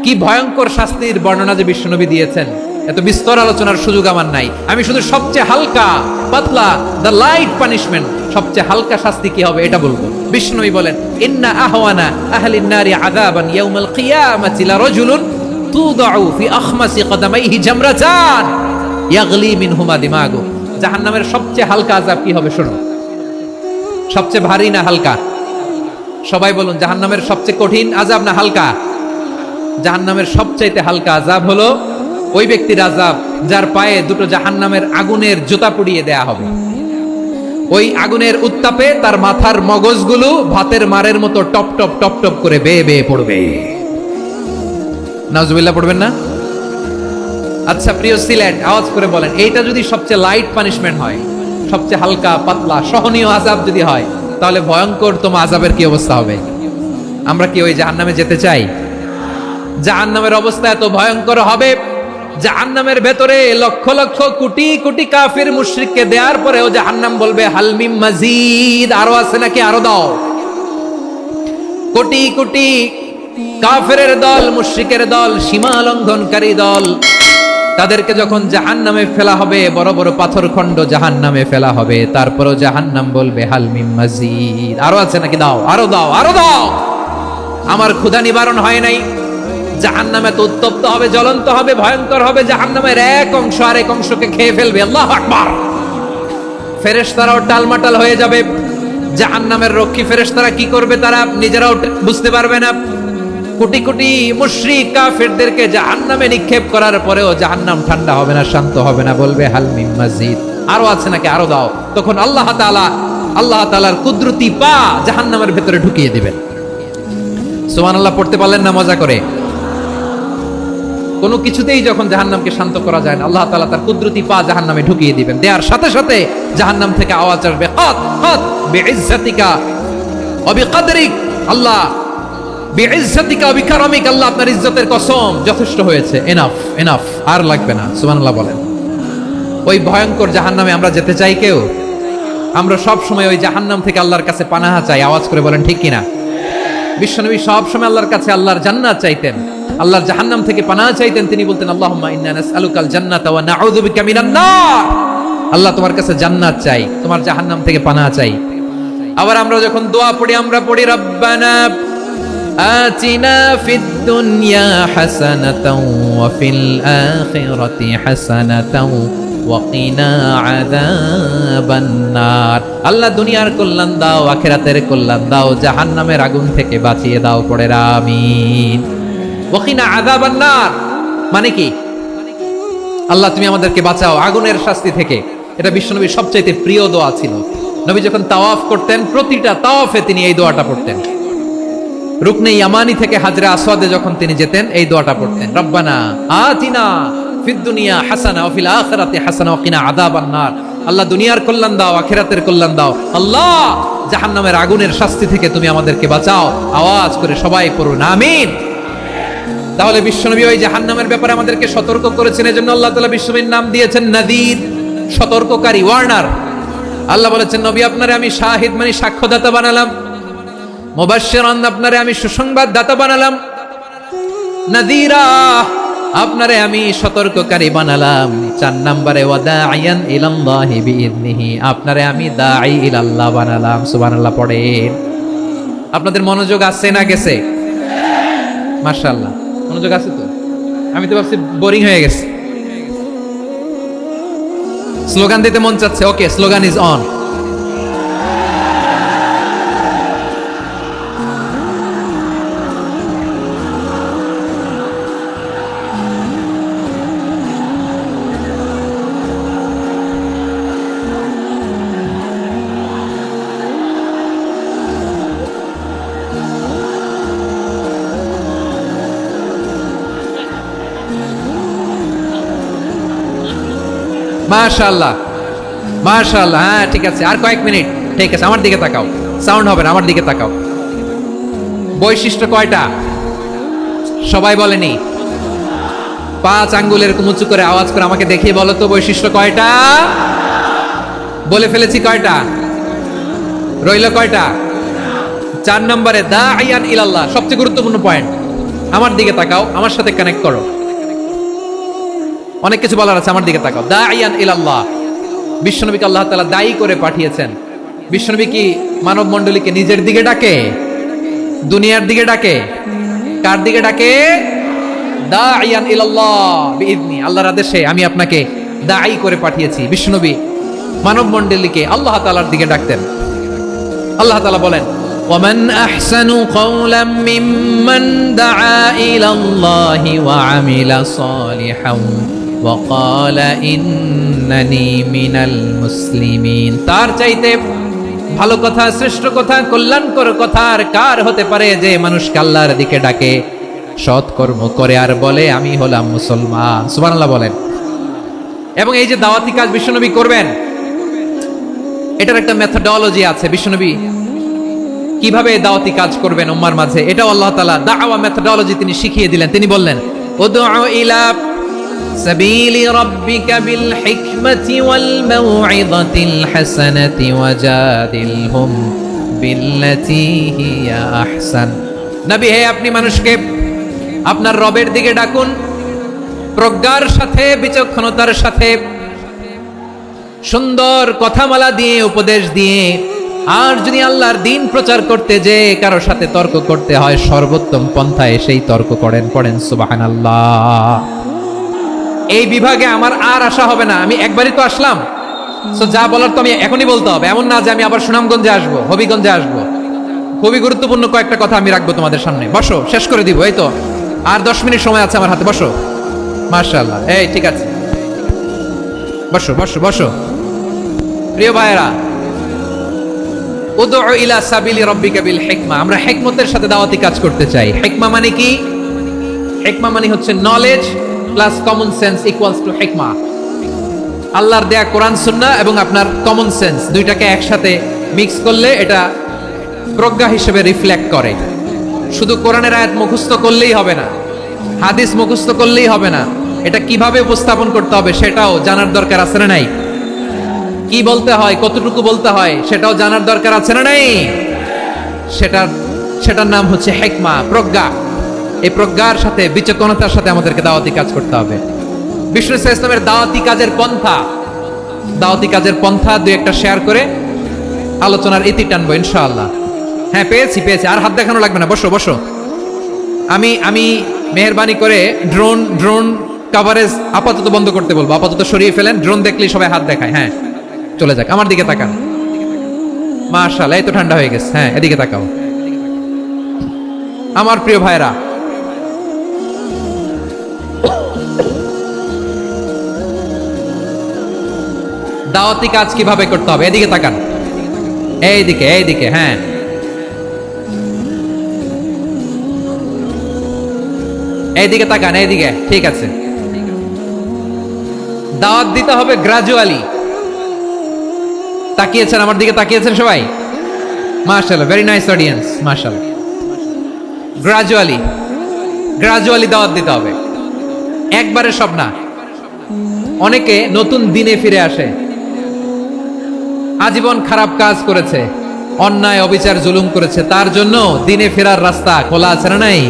কি ভয়ঙ্কর শাস্তির বর্ণনা যে বিশ্বনবী দিয়েছেন, এত বিস্তর আলোচনার সুযোগ আমার নাই। আমি শুধু সবচেয়ে হালকা পাতলা, দ্য লাইট পানিশমেন্ট, সবচেয়ে হালকা শাস্তি কি হবে এটা বলবো। বিশ্বনবী বলেন, ইন্না আহওয়ানা আহলিন নারি আযাবান ইয়াউমাল কিয়ামাতি লারাজুলুন তুদাউ ফি আখমাসি কদামাইহি জামরাতান ইয়াগলি মিনহুমা দিমাগু। জাহান্নামের সবচেয়ে হালকা আযাব কি হবে শোনো? সবচেয়ে ভারী না হালকা? সবাই বলুন, জাহান্নামের সবচেয়ে কঠিন আযাব না হালকা? জাহান্নামের সবচাইতে হালকা আযাব হলো ওই ব্যক্তির আযাব যার পায়ে দুটো জাহান্নামের আগুনের জুতা পুড়িয়ে দেয়া হবে। ওই আগুনের উত্তাপে তার মাথার মগজগুলো ভাতের মারের মতো টপ টপ টপ টপ করে বেয়ে বেয়ে পড়বে। নাউজুবিল্লাহ পড়বেন না? আচ্ছা প্রিয় সিলেট, আওয়াজ করে বলেন, এইটা যদি সবচেয়ে লাইট পানিশমেন্ট হয়, সবচেয়ে হালকা পাতলা সহনীয় আযাব যদি হয়, তাহলে ভয়ঙ্কর তোমার আযাবের কি অবস্থা হবে? আমরা কি ওই জাহান্নামে যেতে চাই? জাহান্নামের অবস্থা এত ভয়ঙ্কর হবে, জাহান্নামের ভেতরে লক্ষ লক্ষ কোটি কোটি কাফির মুশরিককে দেওয়ার পরেও জাহান্নাম বলবে হাল মিম মাজিদ, আরো আছে নাকি, আরো দাও। কোটি কোটি কাফেরের দল, মুশরিকের দল, সীমা লঙ্ঘনকারী দল, তাদেরকে যখন জাহান্নামে ফেলা হবে, বড় বড় পাথরখণ্ড জাহান্নামে ফেলা হবে, তারপরও জাহান্নাম বলবে হাল মিম মাজিদ, আরো আছে নাকি, দাও, আরো দাও, আরো দাও। আমার ক্ষুধা নিবারণ হয় নাই। জাহান্নামে তো উত্তপ্ত হবে, জ্বলন্ত হবে, ভয়ঙ্কর হবে। জাহান্নামের এক অংশ আরেক অংশকে খেয়ে ফেলবে। আল্লাহু আকবার। ফেরেশতারাও টালমাটাল হয়ে যাবে। জাহান্নামের রক্ষী ফেরেশতারা কি করবে তারা নিজেরাও বুঝতে পারবে না। কোটি কোটি মুশরিক কাফেরদেরকে জাহান্নামে নিক্ষেপ করার পরেও জাহান্নাম ঠান্ডা হবে না, শান্ত হবে না, বলবে হাল মিম মাজিদ, আরো আছে নাকি, আরো দাও। তখন আল্লাহ তাআলার কুদরতি পা জাহান্নামের ভেতরে ঢুকিয়ে দিবেন। সুবহানাল্লাহ পড়তে পারলেন না মজা করে? কোনো কিছুতেই যখন জাহান্নামকে শান্ত করা যায় না, আল্লাহ তাআলা তার কুদরতি পা জাহান্নামে ঢুকিয়ে দিবেন। দেওয়ার সাথে সাথে জাহান্নাম থেকে আওয়াজ আসবে, কাত কাত বিইজ্জাতিকা ওয়া বিকদরিক, আল্লাহ বিইজ্জাতিকা ওয়া বিকারামিক, আল্লাহ আপনার ইজ্জতের কসম, যথেষ্ট হয়েছে, এনাফ এনাফ, আর লাগবে না। সুবহানাল্লাহ বলেন। ওই ভয়ঙ্কর জাহান্নামে আমরা যেতে চাই কেউ? আমরা সব সময় ওই জাহান্নাম থেকে আল্লাহর কাছে পানাহা চাই। আওয়াজ করে বলেন ঠিক কিনা? বিশ্বনবী সব সময় আল্লাহর কাছে আল্লাহর জান্নাত চাইতেন, আল্লাহর জাহান্নাম থেকে পানাহা চাইতেন। তিনি বলতেন আল্লাহুম্মা ইন্না নাসআলুকাল জান্নাতা ওয়া নাউযু বিকা মিনান নার। আল্লাহ তোমার কাছে জান্নাত চাই, তোমার জাহান্নাম থেকে পানাহা চাই। আবার আমরা যখন দোয়া পড়ি, আমরা পড়ি রব্বানা আতিনা ফিদ দুনিয়া হাসানাতাও ওয়া ফিল আখিরাতি হাসানাতাও ওয়া কিনা আযাবান নার। আল্লাহ দুনিয়ার কল্যাণ দাও, আখিরাতের কল্যাণ দাও, জাহান্নামের আগুন থেকে বাঁচিয়ে দাও, পড়ে আমিন। ওয়া কিনা আযাবান নার মানে কি? আল্লাহ তুমি আমাদেরকে বাঁচাও আগুনের শাস্তি থেকে। এটা বিশ্বনবীর সবচাইতে প্রিয় দোয়া ছিল। নবী যখন তাওয়াফ করতেন, প্রতিটা তাওয়াফে তিনি এই দোয়াটা পড়তেন। রুকনে ইয়ামানি থেকে হাজরে আসওয়াদে যখন তিনি যেতেন, এই দোয়াটা পড়তেন, রব্বানা আতিনা ফিদ দুনিয়া হাসানা ওয়া ফিল আখিরাতি হাসানা ওয়া কিনা আযাবান নার। আল্লাহ দুনিয়ার কল্যাণ দাও, আখিরাতের কল্যাণ দাও। আল্লাহ জাহান্নামের আগুনের শাস্তি থেকে তুমি আমাদেরকে বাঁচাও। আওয়াজ করে সবাই পড়ুন আমিন। তাহলে বিশ্বনবী ওই জাহান্নামের ব্যাপারে আমাদেরকে সতর্ক করেছেন। এজন্য আল্লাহ তাআলা বিশ্বনবীর নাম দিয়েছেন নাযীর, সতর্ককারী, ওয়ার্নার। আল্লাহ বলেছেন নবী আপনারে আমি শাহিদ মানে সাক্ষ্যদাতা বানালাম, মুবাশশিরান আপনারে আমি সুসংবাদ দাতা বানালাম, নাযীরা আপনারে আমি সতর্ককারী বানালাম। 4 নম্বরে ওয়াদাইয়ান ইলাল্লাহি বিইذনিহি, আপনারে আমি দাঈ ইলাল্লাহ বানালাম। সুবহানাল্লাহ পড়েন। আপনাদের মনোযোগ আছে না গেছে? মাশাআল্লাহ মনোযোগ আছে তো? আমি তো ভাবছি বোরিং হয়ে গেছে। স্লোগান দিতে মন চাচ্ছে। ওকে, স্লোগান ইজ অন। মাশাআল্লাহ মাশাআল্লাহ। হ্যাঁ ঠিক আছে, আর কয়েক মিনিট। ঠিক আছে, আমার দিকে তাকাও, সাউন্ড হবে না, আমার দিকে তাকাও। বৈশিষ্ট্য কয়টা সবাই বলেনি? 5 আঙ্গুলের উঁচু করে আওয়াজ করে আমাকে দেখিয়ে বলো তো বৈশিষ্ট্য কয়টা? বলে ফেলেছি কয়টা? রইল কয়টা? 4 নম্বরে দাঈয়ান ইলাল্লাহ, সবচেয়ে গুরুত্বপূর্ণ পয়েন্ট। আমার দিকে তাকাও, আমার সাথে কানেক্ট করো। অনেক কিছু বলার আছে, আমার দিকে তাকাও। দাঈয়ান ইলাল্লাহ, বিশ্বনবীকে আল্লাহ তাআলা দায়ী করে পাঠিয়েছেন। বিশ্বনবী কি মানব মণ্ডলীকে নিজের দিকে ডাকে? দুনিয়ার দিকে ডাকে? কার দিকে ডাকে? দাঈয়ান ইলাল্লাহ বিইذনি, আল্লাহর আদেশে আমি আপনাকে দায়ী করে পাঠিয়েছি। বিশ্বনবী মানব মণ্ডলীকে আল্লাহ তাআলার দিকে ডাকতেন। আল্লাহ তাআলা বলেন ওয়ামান আহসানু কাওলাম মিম্মান দাআ ইলাল্লাহি ওয়া আমিলা সালিহান ওয়া ক্বালা ইন্নানি মিনাল মুসলিমিন। তার চাইতে ভালো কথা, শ্রেষ্ঠ কথা, কল্যাণকর কথা আর কার হতে পারে যে মানুষকে আল্লাহর দিকে ডাকে, সৎকর্ম করে আর বলে আমি হলাম মুসলমান। সুবহানাল্লাহ বলেন। এবং এই যে দাওয়াতি কাজ বিশ্বনবী করবেন, এটার একটা মেথডোলজি আছে। বিশ্বনবী কিভাবে দাওয়াতি কাজ করবেন উম্মার মাঝে, এটাও আল্লাহ তাআলা দাওয়া মেথডোলজি তিনি শিখিয়ে দিলেন। তিনি বললেন, উদউ ইলা সাবিলি রাব্বিকা বিল হিকমাতি ওয়াল মাউইযাতিল হাসানাতি ওয়াজাদিলহুম বিল্লাতী হিয়া আহসান। নবী হে, আপনি মানুষকে আপনার রবের দিকে ডাকুন প্রজ্ঞার সাথে, বিচক্ষণতার সাথে, সুন্দর কথামালা দিয়ে, উপদেশ দিয়ে। আর যদি আল্লাহর দ্বীন প্রচার করতে যে কারোর সাথে তর্ক করতে হয়, সর্বোত্তম পন্থায় সেই তর্ক করেন। পড়েন সুবহানাল্লাহ। এই বিভাগে আমার আর আশা হবে না, আমি একবারই তো আসলাম, সো যা বলার তো আমি এখনই বলতে হবে। এমন না যে আমি আবার সুনামগঞ্জে আসবো, হবিগঞ্জে আসবো। খুবই গুরুত্বপূর্ণ কয়েকটা কথা আমি রাখবো তোমাদের সামনে। বসো, শেষ করে দিব। এই তো আর 10 মিনিট সময় আছে আমার হাতে। বসো। মাশাআল্লাহ, এই ঠিক আছে, বসো বসো বসো। প্রিয় ভাইয়েরা, উদউ ইলা সাবিলি রাব্বিকা বিল হিকমা, আমরা হিকমতের সাথে দাওয়াতি কাজ করতে চাই। হিকমা মানে কি? হিকমা মানে হচ্ছে knowledge plus common sense equals to হিকমা। আল্লাহর দেয়া কোরআন সুন্নাহ এবং আপনার কমন সেন্স দুইটাকে একসাথে মিক্স করলে এটা প্রজ্ঞা হিসেবে রিফ্লেক্ট করে। শুধু কোরআনের আয়াত মুখস্থ করলেই হবে না, হাদিস মুখস্থ করলেই হবে না, এটা কিভাবে উপস্থাপন করতে হবে সেটাও জানার দরকার আছে না নাই? কি বলতে হয়, কতটুকু বলতে হয় সেটাও জানার দরকার আছে না নাই? সেটার নাম হচ্ছে হিকমা, প্রজ্ঞা। এই প্রজ্ঞার সাথে, বিচক্ষণতার সাথে আমাদেরকে দাওয়াতি কাজ করতে হবে। বিষ্ণু ইসলামের দাওয়াতি কাজের পন্থা দুই একটা শেয়ার করে আলোচনার ইতি টানবো ইনশাআল্লাহ। হ্যাঁ, পেয়েছি। আর হাত দেখানো লাগবে না, বসো বসো। আমি মেহেরবানি করে ড্রোন কভারেজ আপাতত বন্ধ করতে বলবো, আপাতত সরিয়ে ফেলেন। ড্রোন দেখলেই সবাই হাত দেখায়। হ্যাঁ, চলে যাক। আমার দিকে তাকান। মাশাআল্লাহ, এই তো ঠান্ডা হয়ে গেছে। হ্যাঁ, এদিকে তাকাও। আমার প্রিয় ভাইরা, দাওয়াতি কাজ কিভাবে করতে হবে, এদিকে তাকান। এইদিকে। হ্যাঁ, এইদিকে তাকান, এইদিকে। ঠিক আছে। দাওয়াত দিতে হবে গ্রাজুয়ালি। তাকিয়েছেন আমার দিকে, তাকিয়েছেন সবাই? মাশাআল্লাহ, ভেরি নাইস অডিয়েন্স, মাশাআল্লাহ। গ্রাজুয়ালি দাওয়াত দিতে হবে, একবারে সব না। অনেকে নতুন দিনে ফিরে আসে, আজীবন খারাপ কাজ করেছে, অন্যায় অবিচার জুলুম করেছে, তার জন্য দিনে ফেরার রাস্তা খোলা আছে না নাই?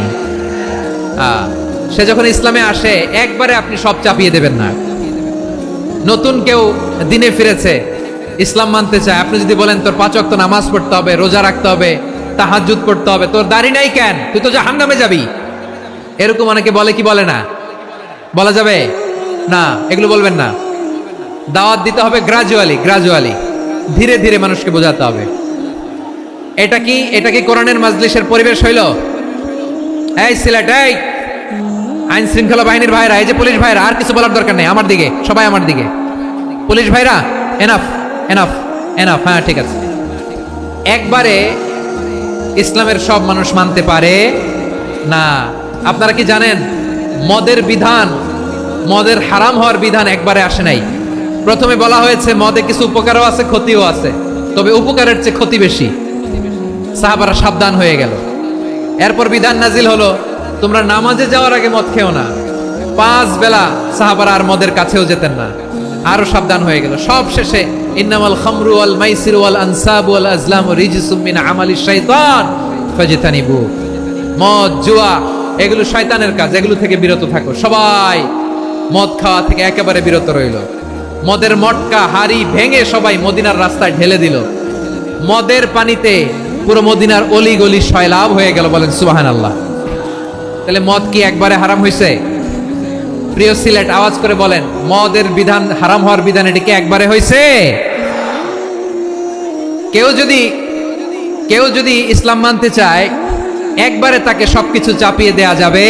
সে যখন ইসলামে আসে একবারে আপনি সব চাপিয়ে দেবেন না। নতুন কেউ দিনে ফিরেছে, ইসলাম মানতে চায়, আপনি যদি বলেন তোর 5 ওয়াক্ত নামাজ পড়তে হবে, রোজা রাখতে হবে, তাহাজ্জুদ করতে হবে, তোর দাড়ি নাই কেন, তুই তো জাহান্নামে যাবি, এরকম অনেকে বলে কি বলে না? বলা যাবে না, এগুলো বলবেন না। দাওয়াত দিতে হবে গ্রাজুয়ালি, ধীরে ধীরে মানুষকে বোঝাতে হবে। এটা কি কোরআনের মাজলিসের পরিবেশ হইল? এই সিলেট, এই আইন শৃঙ্খলা বাহিনীর ভাইরা, এই যে পুলিশ ভাইরা, আর কিছু বলার দরকার নেই। আমার দিকে সবাই, আমার দিকে। পুলিশ ভাইরা, এনাফ। হ্যাঁ, ঠিক আছে। একবারে ইসলামের সব মানুষ মানতে পারে না। আপনারা কি জানেন মদের হারাম হওয়ার বিধান একবারে আসে নাই। প্রথমে বলা হয়েছে মদে কিছু উপকারও আছে, ক্ষতিও আছে, তবে উপকারের চেয়ে ক্ষতি বেশি। সাহাবারা সাবধান হয়ে গেল। এরপর বিধান নাজিল হলো, তোমরা নামাজে যাওয়ার আগে মদ খেও না। 5 বেলা সাহাবারা আর মদের কাছেও যেতেন না, আরো সাবধান হয়ে গেল। সব শেষে ইন্নামাল খামরু ওয়াল মাইসিরু ওয়াল আনসাবু ওয়াল আজলামু রিজসুম মিন আমালিশ শাইতান ফাজতানিবু। মদ, জুয়া এগুলো শয়তানের কাজ, এগুলো থেকে বিরত থাকো। সবাই মদ খাওয়া থেকে একেবারে বিরত রইল। মদের মটকা হাড়ি ভেঙে সবাই মদিনার রাস্তায় ঢেলে দিল। মদের পানিতে পুরো মদিনার অলি গলি সয়লাভ হয়ে গেল। বলেন সুবহানাল্লাহ। তাহলে মদ কি একবারে হারাম হয়েছে? প্রিয় সিলেট, আওয়াজ করে বলেন, মদের বিধান, হারাম হওয়ার বিধান এটা কি একবারে হয়েছে? কেউ যদি ইসলাম মানতে চায় একবারে তাকে সবকিছু চাপিয়ে দেয়া যাবে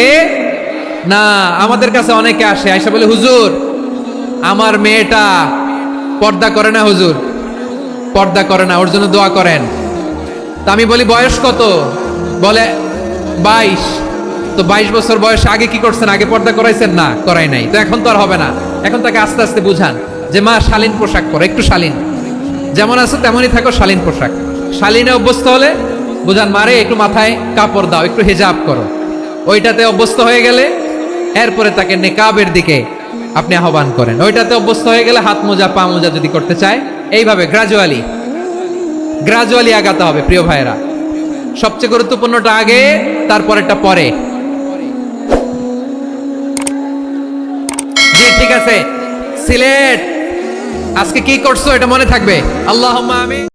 না। আমাদের কাছে অনেকে আসে, আয়সা বলে, হুজুর আমার মেয়েটা পর্দা করে না, হুজুর পর্দা করে না, ওর জন্য দোয়া করেন। তা আমি বলি বয়স কত? বলে 22। তো 22 বছর বয়স আগে কি করছেন? আগে পর্দা করাইছেন? না, করাই নাই। তো এখন তো আর হবে না। এখন তাকে আস্তে আস্তে বুঝান যে মা শালীন পোশাক পরো, একটু শালীন, যেমন আছো তেমনই থাকো, শালীন পোশাক। শালীনে অভ্যস্ত হলে বুঝান মারে একটু মাথায় কাপড় দাও, একটু হিজাব করো, ওইটাতে অভ্যস্ত হয়ে গেলে এরপরে তাকে নেকাবের দিকে আপনি আহ্বান করেন। ওইটাতে অভ্যস্ত হয়ে গেলে হাত মোজা পা মোজা যদি করতে চায়, এইভাবে গ্রাজুয়ালি আগাতে হবে প্রিয় ভাইয়েরা। সবচেয়ে গুরুত্বপূর্ণটা আগে, তারপরেরটা পরে। জি ঠিক আছে, সিলেট আজকে কি করছো এটা মনে থাকবে। আল্লাহুম্মা আমিন।